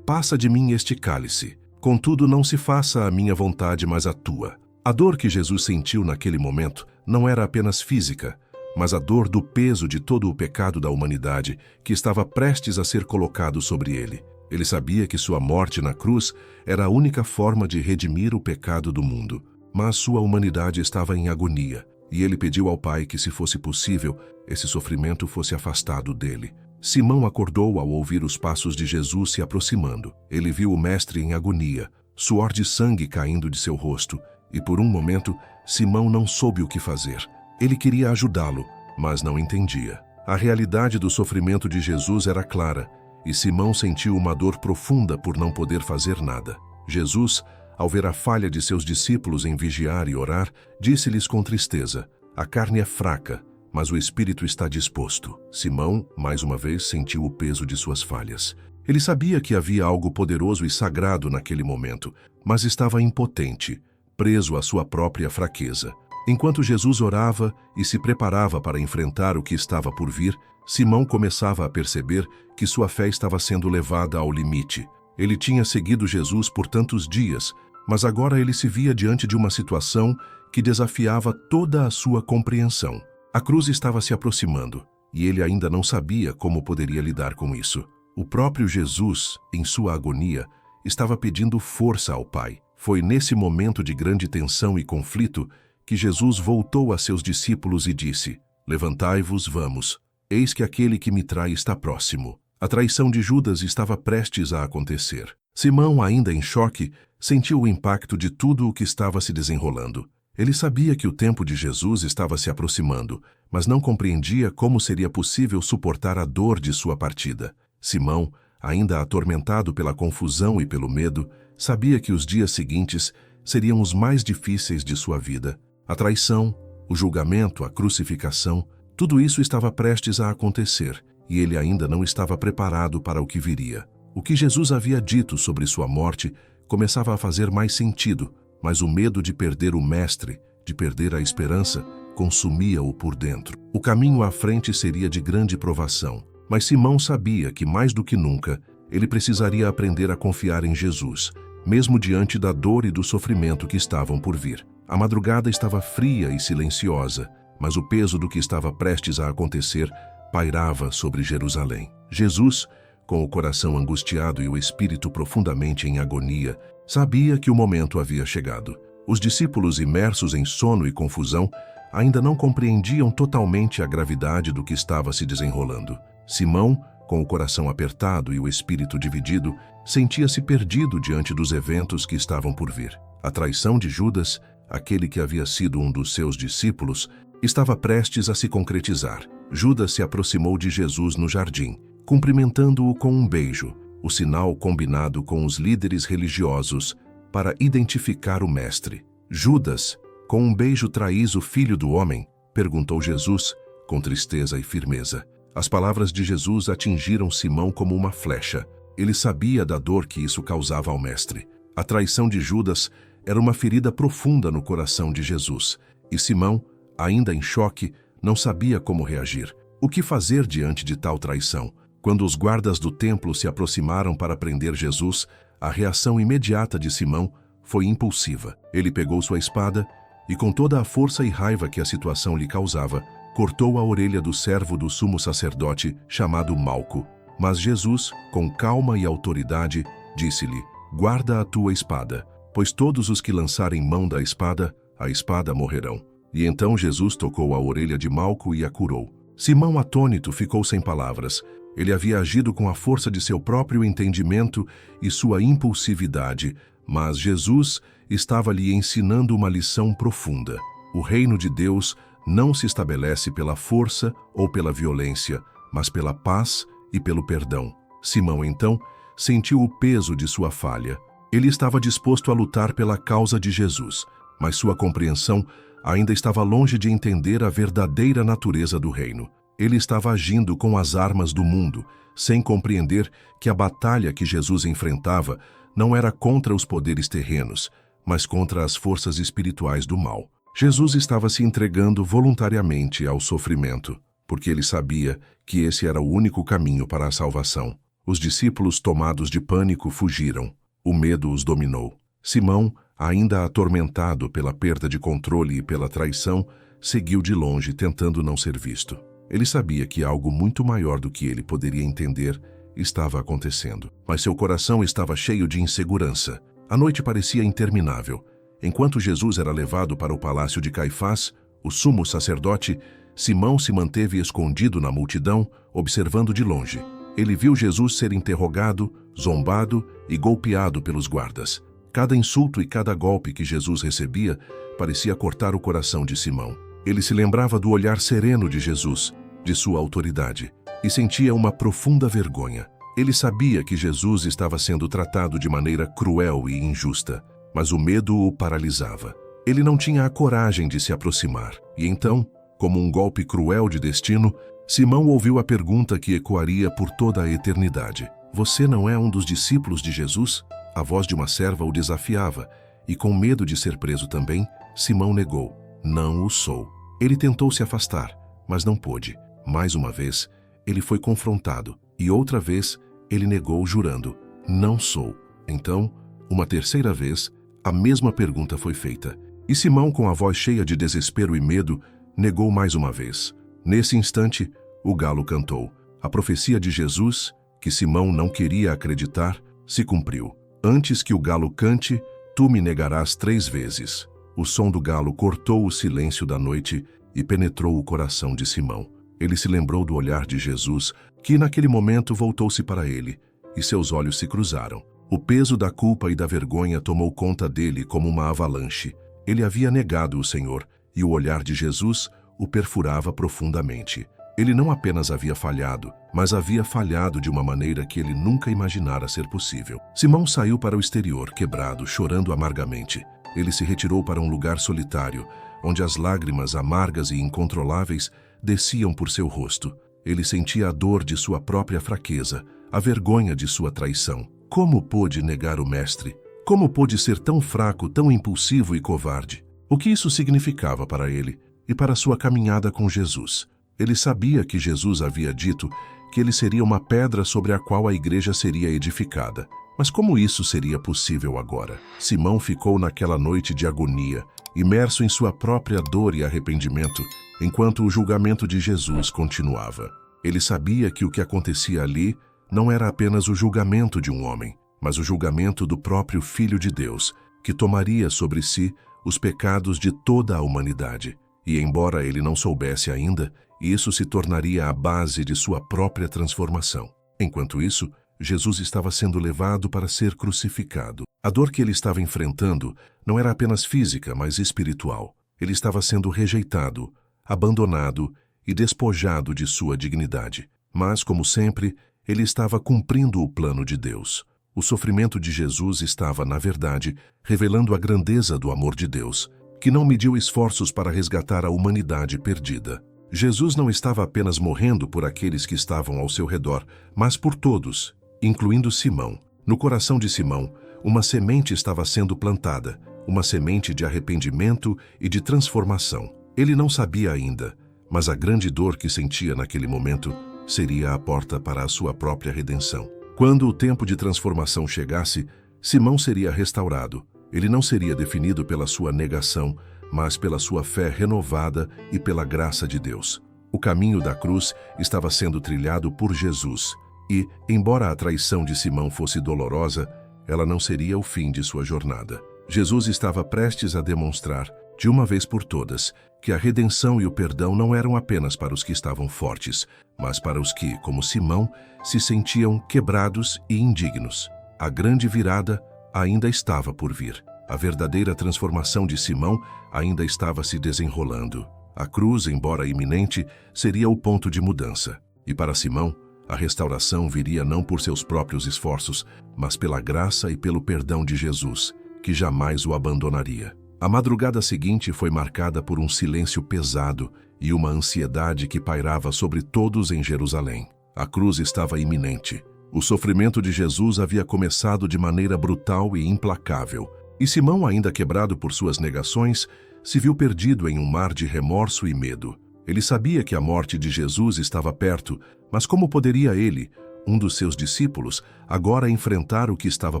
passa de mim este cálice. Contudo, não se faça a minha vontade, mas a tua." A dor que Jesus sentiu naquele momento não era apenas física, mas a dor do peso de todo o pecado da humanidade que estava prestes a ser colocado sobre ele. Ele sabia que sua morte na cruz era a única forma de redimir o pecado do mundo, mas sua humanidade estava em agonia, e ele pediu ao Pai que, se fosse possível, esse sofrimento fosse afastado dele. Simão acordou ao ouvir os passos de Jesus se aproximando. Ele viu o mestre em agonia, suor de sangue caindo de seu rosto, e por um momento, Simão não soube o que fazer. Ele queria ajudá-lo, mas não entendia. A realidade do sofrimento de Jesus era clara, e Simão sentiu uma dor profunda por não poder fazer nada. Jesus, ao ver a falha de seus discípulos em vigiar e orar, disse-lhes com tristeza: "A carne é fraca, mas o espírito está disposto." Simão, mais uma vez, sentiu o peso de suas falhas. Ele sabia que havia algo poderoso e sagrado naquele momento, mas estava impotente, preso à sua própria fraqueza. Enquanto Jesus orava e se preparava para enfrentar o que estava por vir, Simão começava a perceber que sua fé estava sendo levada ao limite. Ele tinha seguido Jesus por tantos dias, mas agora ele se via diante de uma situação que desafiava toda a sua compreensão. A cruz estava se aproximando, e ele ainda não sabia como poderia lidar com isso. O próprio Jesus, em sua agonia, estava pedindo força ao Pai. Foi nesse momento de grande tensão e conflito que Jesus voltou a seus discípulos e disse: "Levantai-vos, vamos. Eis que aquele que me trai está próximo." A traição de Judas estava prestes a acontecer. Simão, ainda em choque, sentiu o impacto de tudo o que estava se desenrolando. Ele sabia que o tempo de Jesus estava se aproximando, mas não compreendia como seria possível suportar a dor de sua partida. Simão, ainda atormentado pela confusão e pelo medo, sabia que os dias seguintes seriam os mais difíceis de sua vida. A traição, o julgamento, a crucificação, tudo isso estava prestes a acontecer, e ele ainda não estava preparado para o que viria. O que Jesus havia dito sobre sua morte começava a fazer mais sentido, mas o medo de perder o Mestre, de perder a esperança, consumia-o por dentro. O caminho à frente seria de grande provação, mas Simão sabia que, mais do que nunca, ele precisaria aprender a confiar em Jesus, mesmo diante da dor e do sofrimento que estavam por vir. A madrugada estava fria e silenciosa, mas o peso do que estava prestes a acontecer pairava sobre Jerusalém. Jesus, com o coração angustiado e o espírito profundamente em agonia, sabia que o momento havia chegado. Os discípulos, imersos em sono e confusão, ainda não compreendiam totalmente a gravidade do que estava se desenrolando. Simão, com o coração apertado e o espírito dividido, sentia-se perdido diante dos eventos que estavam por vir. A traição de Judas, aquele que havia sido um dos seus discípulos, estava prestes a se concretizar. Judas se aproximou de Jesus no jardim, cumprimentando-o com um beijo, o sinal combinado com os líderes religiosos para identificar o Mestre. "Judas, com um beijo traís o Filho do Homem?" perguntou Jesus, com tristeza e firmeza. As palavras de Jesus atingiram Simão como uma flecha. Ele sabia da dor que isso causava ao Mestre. A traição de Judas era uma ferida profunda no coração de Jesus, e Simão, ainda em choque, não sabia como reagir. O que fazer diante de tal traição? Quando os guardas do templo se aproximaram para prender Jesus, a reação imediata de Simão foi impulsiva. Ele pegou sua espada e, com toda a força e raiva que a situação lhe causava, cortou a orelha do servo do sumo sacerdote, chamado Malco. Mas Jesus, com calma e autoridade, disse-lhe: "Guarda a tua espada, pois todos os que lançarem mão da espada, a espada morrerão." E então Jesus tocou a orelha de Malco e a curou. Simão, atônito, ficou sem palavras. Ele havia agido com a força de seu próprio entendimento e sua impulsividade, mas Jesus estava lhe ensinando uma lição profunda. O reino de Deus não se estabelece pela força ou pela violência, mas pela paz e pelo perdão. Simão, então, sentiu o peso de sua falha. Ele estava disposto a lutar pela causa de Jesus, mas sua compreensão ainda estava longe de entender a verdadeira natureza do reino. Ele estava agindo com as armas do mundo, sem compreender que a batalha que Jesus enfrentava não era contra os poderes terrenos, mas contra as forças espirituais do mal. Jesus estava se entregando voluntariamente ao sofrimento, porque ele sabia que esse era o único caminho para a salvação. Os discípulos, tomados de pânico, fugiram. O medo os dominou. Simão, ainda atormentado pela perda de controle e pela traição, seguiu de longe, tentando não ser visto. Ele sabia que algo muito maior do que ele poderia entender estava acontecendo, mas seu coração estava cheio de insegurança. A noite parecia interminável. Enquanto Jesus era levado para o palácio de Caifás, o sumo sacerdote, Simão se manteve escondido na multidão, observando de longe. Ele viu Jesus ser interrogado, zombado e golpeado pelos guardas. Cada insulto e cada golpe que Jesus recebia parecia cortar o coração de Simão. Ele se lembrava do olhar sereno de Jesus, de sua autoridade, e sentia uma profunda vergonha. Ele sabia que Jesus estava sendo tratado de maneira cruel e injusta, mas o medo o paralisava. Ele não tinha a coragem de se aproximar. E então, como um golpe cruel de destino, Simão ouviu a pergunta que ecoaria por toda a eternidade: "Você não é um dos discípulos de Jesus?" A voz de uma serva o desafiava, e com medo de ser preso também, Simão negou: "Não o sou." Ele tentou se afastar, mas não pôde. Mais uma vez, ele foi confrontado, e outra vez, ele negou, jurando: não sou. Então, uma terceira vez, a mesma pergunta foi feita. E Simão, com a voz cheia de desespero e medo, negou mais uma vez. Nesse instante, o galo cantou. A profecia de Jesus, que Simão não queria acreditar, se cumpriu. Antes que o galo cante, tu me negarás 3 vezes. O som do galo cortou o silêncio da noite e penetrou o coração de Simão. Ele se lembrou do olhar de Jesus, que naquele momento voltou-se para ele, e seus olhos se cruzaram. O peso da culpa e da vergonha tomou conta dele como uma avalanche. Ele havia negado o Senhor, e o olhar de Jesus o perfurava profundamente. Ele não apenas havia falhado, mas havia falhado de uma maneira que ele nunca imaginara ser possível. Simão saiu para o exterior, quebrado, chorando amargamente. Ele se retirou para um lugar solitário, onde as lágrimas amargas e incontroláveis desciam por seu rosto. Ele sentia a dor de sua própria fraqueza, a vergonha de sua traição. Como pôde negar o Mestre? Como pôde ser tão fraco, tão impulsivo e covarde? O que isso significava para ele e para sua caminhada com Jesus? Ele sabia que Jesus havia dito que ele seria uma pedra sobre a qual a igreja seria edificada. Mas como isso seria possível agora? Simão ficou naquela noite de agonia, imerso em sua própria dor e arrependimento, enquanto o julgamento de Jesus continuava. Ele sabia que o que acontecia ali não era apenas o julgamento de um homem, mas o julgamento do próprio Filho de Deus, que tomaria sobre si os pecados de toda a humanidade. E embora ele não soubesse ainda, isso se tornaria a base de sua própria transformação. Enquanto isso, Jesus estava sendo levado para ser crucificado. A dor que ele estava enfrentando não era apenas física, mas espiritual. Ele estava sendo rejeitado, abandonado e despojado de sua dignidade. Mas, como sempre, ele estava cumprindo o plano de Deus. O sofrimento de Jesus estava, na verdade, revelando a grandeza do amor de Deus, que não mediu esforços para resgatar a humanidade perdida. Jesus não estava apenas morrendo por aqueles que estavam ao seu redor, mas por todos, incluindo Simão. No coração de Simão, uma semente estava sendo plantada, uma semente de arrependimento e de transformação. Ele não sabia ainda, mas a grande dor que sentia naquele momento seria a porta para a sua própria redenção. Quando o tempo de transformação chegasse, Simão seria restaurado. Ele não seria definido pela sua negação, mas pela sua fé renovada e pela graça de Deus. O caminho da cruz estava sendo trilhado por Jesus, e, embora a traição de Simão fosse dolorosa, ela não seria o fim de sua jornada. Jesus estava prestes a demonstrar, de uma vez por todas, que a redenção e o perdão não eram apenas para os que estavam fortes, mas para os que, como Simão, se sentiam quebrados e indignos. A grande virada ainda estava por vir. A verdadeira transformação de Simão ainda estava se desenrolando. A cruz, embora iminente, seria o ponto de mudança. E para Simão, a restauração viria não por seus próprios esforços, mas pela graça e pelo perdão de Jesus, que jamais o abandonaria. A madrugada seguinte foi marcada por um silêncio pesado e uma ansiedade que pairava sobre todos em Jerusalém. A cruz estava iminente. O sofrimento de Jesus havia começado de maneira brutal e implacável. E Simão, ainda quebrado por suas negações, se viu perdido em um mar de remorso e medo. Ele sabia que a morte de Jesus estava perto, mas como poderia ele, um dos seus discípulos, agora enfrentar o que estava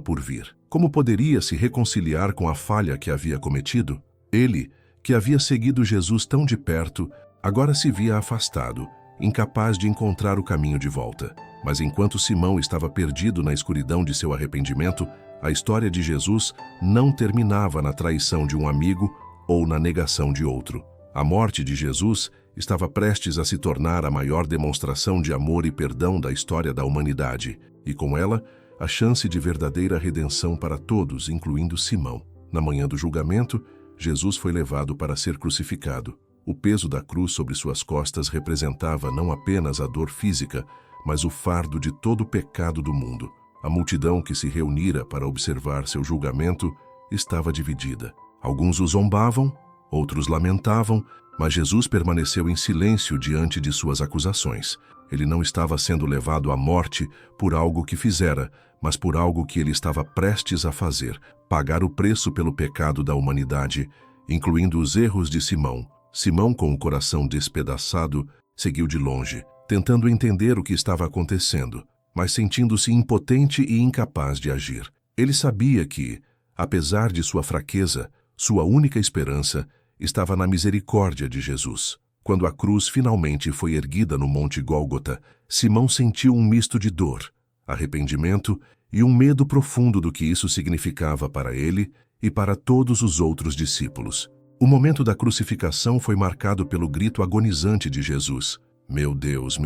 por vir? Como poderia se reconciliar com a falha que havia cometido? Ele, que havia seguido Jesus tão de perto, agora se via afastado, incapaz de encontrar o caminho de volta. Mas enquanto Simão estava perdido na escuridão de seu arrependimento, a história de Jesus não terminava na traição de um amigo ou na negação de outro. A morte de Jesus estava prestes a se tornar a maior demonstração de amor e perdão da história da humanidade, e com ela, a chance de verdadeira redenção para todos, incluindo Simão. Na manhã do julgamento, Jesus foi levado para ser crucificado. O peso da cruz sobre suas costas representava não apenas a dor física, mas o fardo de todo o pecado do mundo. A multidão que se reunira para observar seu julgamento estava dividida. Alguns o zombavam, outros lamentavam, mas Jesus permaneceu em silêncio diante de suas acusações. Ele não estava sendo levado à morte por algo que fizera, mas por algo que ele estava prestes a fazer, pagar o preço pelo pecado da humanidade, incluindo os erros de Simão. Simão, com o coração despedaçado, seguiu de longe, tentando entender o que estava acontecendo. mas sentindo-se impotente e incapaz de agir. Ele sabia que, apesar de sua fraqueza, sua única esperança estava na misericórdia de Jesus. Quando a cruz finalmente foi erguida no Monte Gólgota, Simão sentiu um misto de dor, arrependimento e um medo profundo do que isso significava para ele e para todos os outros discípulos. O momento da crucificação foi marcado pelo grito agonizante de Jesus: meu Deus,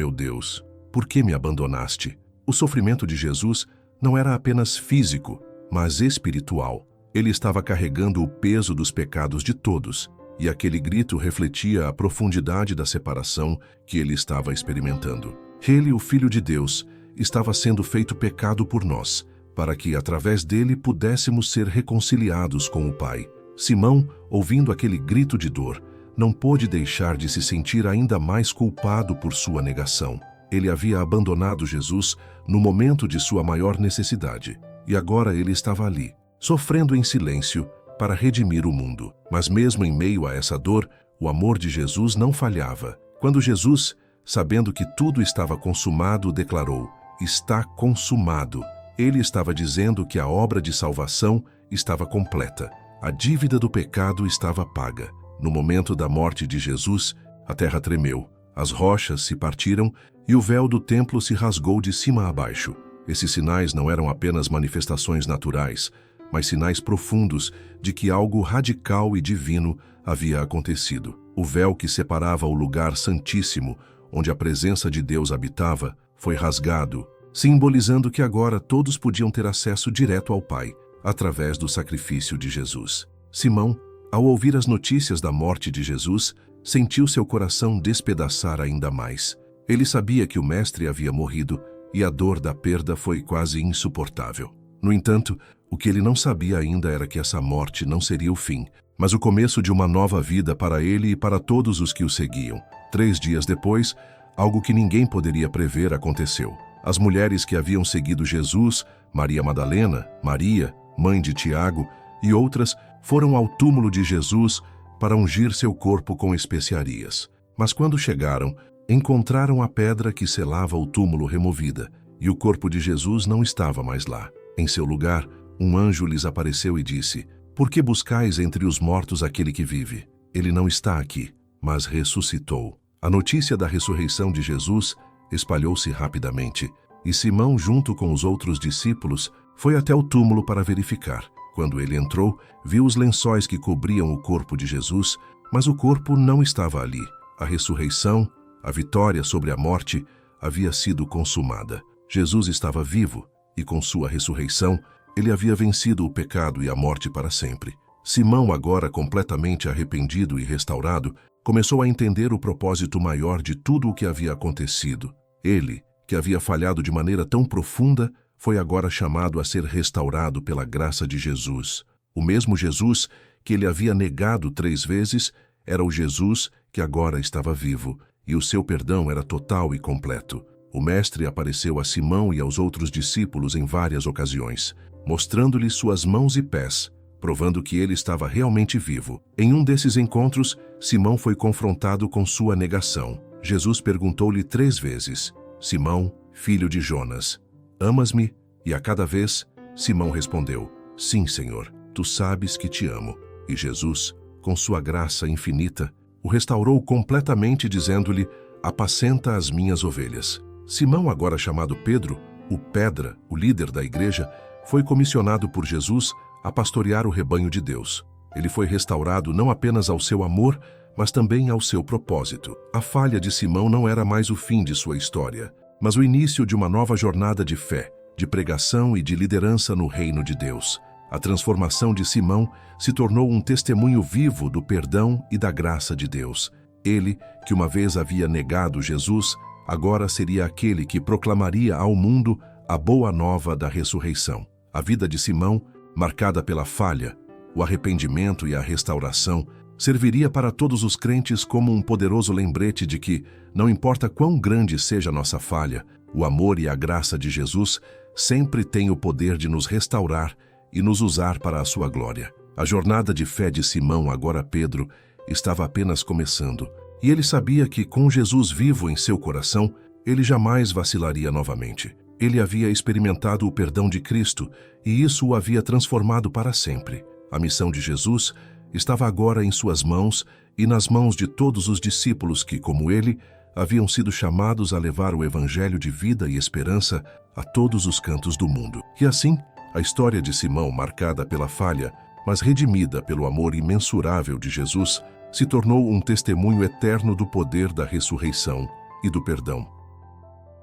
por que me abandonaste? O sofrimento de Jesus não era apenas físico, mas espiritual. Ele estava carregando o peso dos pecados de todos, e aquele grito refletia a profundidade da separação que ele estava experimentando. Ele, o Filho de Deus, estava sendo feito pecado por nós, para que, através dele, pudéssemos ser reconciliados com o Pai. Simão, ouvindo aquele grito de dor, não pôde deixar de se sentir ainda mais culpado por sua negação. Ele havia abandonado Jesus no momento de sua maior necessidade, e agora ele estava ali, sofrendo em silêncio para redimir o mundo. Mas mesmo em meio a essa dor, o amor de Jesus não falhava. Quando Jesus, sabendo que tudo estava consumado, declarou: está consumado. Ele estava dizendo que a obra de salvação estava completa. A dívida do pecado estava paga. No momento da morte de Jesus, a terra tremeu, as rochas se partiram e o véu do templo se rasgou de cima a baixo. Esses sinais não eram apenas manifestações naturais, mas sinais profundos de que algo radical e divino havia acontecido. O véu que separava o lugar santíssimo, onde a presença de Deus habitava, foi rasgado, simbolizando que agora todos podiam ter acesso direto ao Pai, através do sacrifício de Jesus. Simão, ao ouvir as notícias da morte de Jesus, sentiu seu coração despedaçar ainda mais. Ele sabia que o Mestre havia morrido e a dor da perda foi quase insuportável. No entanto, o que ele não sabia ainda era que essa morte não seria o fim, mas o começo de uma nova vida para ele e para todos os que o seguiam. 3 dias depois, algo que ninguém poderia prever aconteceu. As mulheres que haviam seguido Jesus, Maria Madalena, Maria, mãe de Tiago, e outras, foram ao túmulo de Jesus para ungir seu corpo com especiarias. Mas quando chegaram, encontraram a pedra que selava o túmulo removida, e o corpo de Jesus não estava mais lá. Em seu lugar, um anjo lhes apareceu e disse: por que buscais entre os mortos aquele que vive? Ele não está aqui, mas ressuscitou. A notícia da ressurreição de Jesus espalhou-se rapidamente, e Simão, junto com os outros discípulos, foi até o túmulo para verificar. Quando ele entrou, viu os lençóis que cobriam o corpo de Jesus, mas o corpo não estava ali. A ressurreição, a vitória sobre a morte, havia sido consumada. Jesus estava vivo, e com sua ressurreição, ele havia vencido o pecado e a morte para sempre. Simão, agora completamente arrependido e restaurado, começou a entender o propósito maior de tudo o que havia acontecido. Ele, que havia falhado de maneira tão profunda, foi agora chamado a ser restaurado pela graça de Jesus. O mesmo Jesus que ele havia negado 3 vezes era o Jesus que agora estava vivo, e o seu perdão era total e completo. O Mestre apareceu a Simão e aos outros discípulos em várias ocasiões, mostrando-lhes suas mãos e pés, provando que ele estava realmente vivo. Em um desses encontros, Simão foi confrontado com sua negação. Jesus perguntou-lhe 3 vezes: Simão, filho de Jonas, amas-me? E a cada vez, Simão respondeu: sim, Senhor, tu sabes que te amo. E Jesus, com sua graça infinita, o restaurou completamente, dizendo-lhe: apacenta as minhas ovelhas. Simão, agora chamado Pedro, o Pedra, o líder da igreja, foi comissionado por Jesus a pastorear o rebanho de Deus. Ele foi restaurado não apenas ao seu amor, mas também ao seu propósito. A falha de Simão não era mais o fim de sua história, mas o início de uma nova jornada de fé, de pregação e de liderança no reino de Deus. A transformação de Simão se tornou um testemunho vivo do perdão e da graça de Deus. Ele, que uma vez havia negado Jesus, agora seria aquele que proclamaria ao mundo a boa nova da ressurreição. A vida de Simão, marcada pela falha, o arrependimento e a restauração, serviria para todos os crentes como um poderoso lembrete de que, não importa quão grande seja a nossa falha, o amor e a graça de Jesus sempre têm o poder de nos restaurar e nos usar para a sua glória. A jornada de fé de Simão, agora Pedro, estava apenas começando, e ele sabia que, com Jesus vivo em seu coração, ele jamais vacilaria novamente. Ele havia experimentado o perdão de Cristo e isso o havia transformado para sempre. A missão de Jesus estava agora em suas mãos e nas mãos de todos os discípulos que, como ele, haviam sido chamados a levar o evangelho de vida e esperança a todos os cantos do mundo. E assim, a história de Simão, marcada pela falha, mas redimida pelo amor imensurável de Jesus, se tornou um testemunho eterno do poder da ressurreição e do perdão.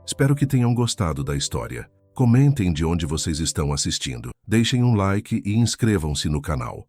Espero que tenham gostado da história. Comentem de onde vocês estão assistindo. Deixem um like e inscrevam-se no canal.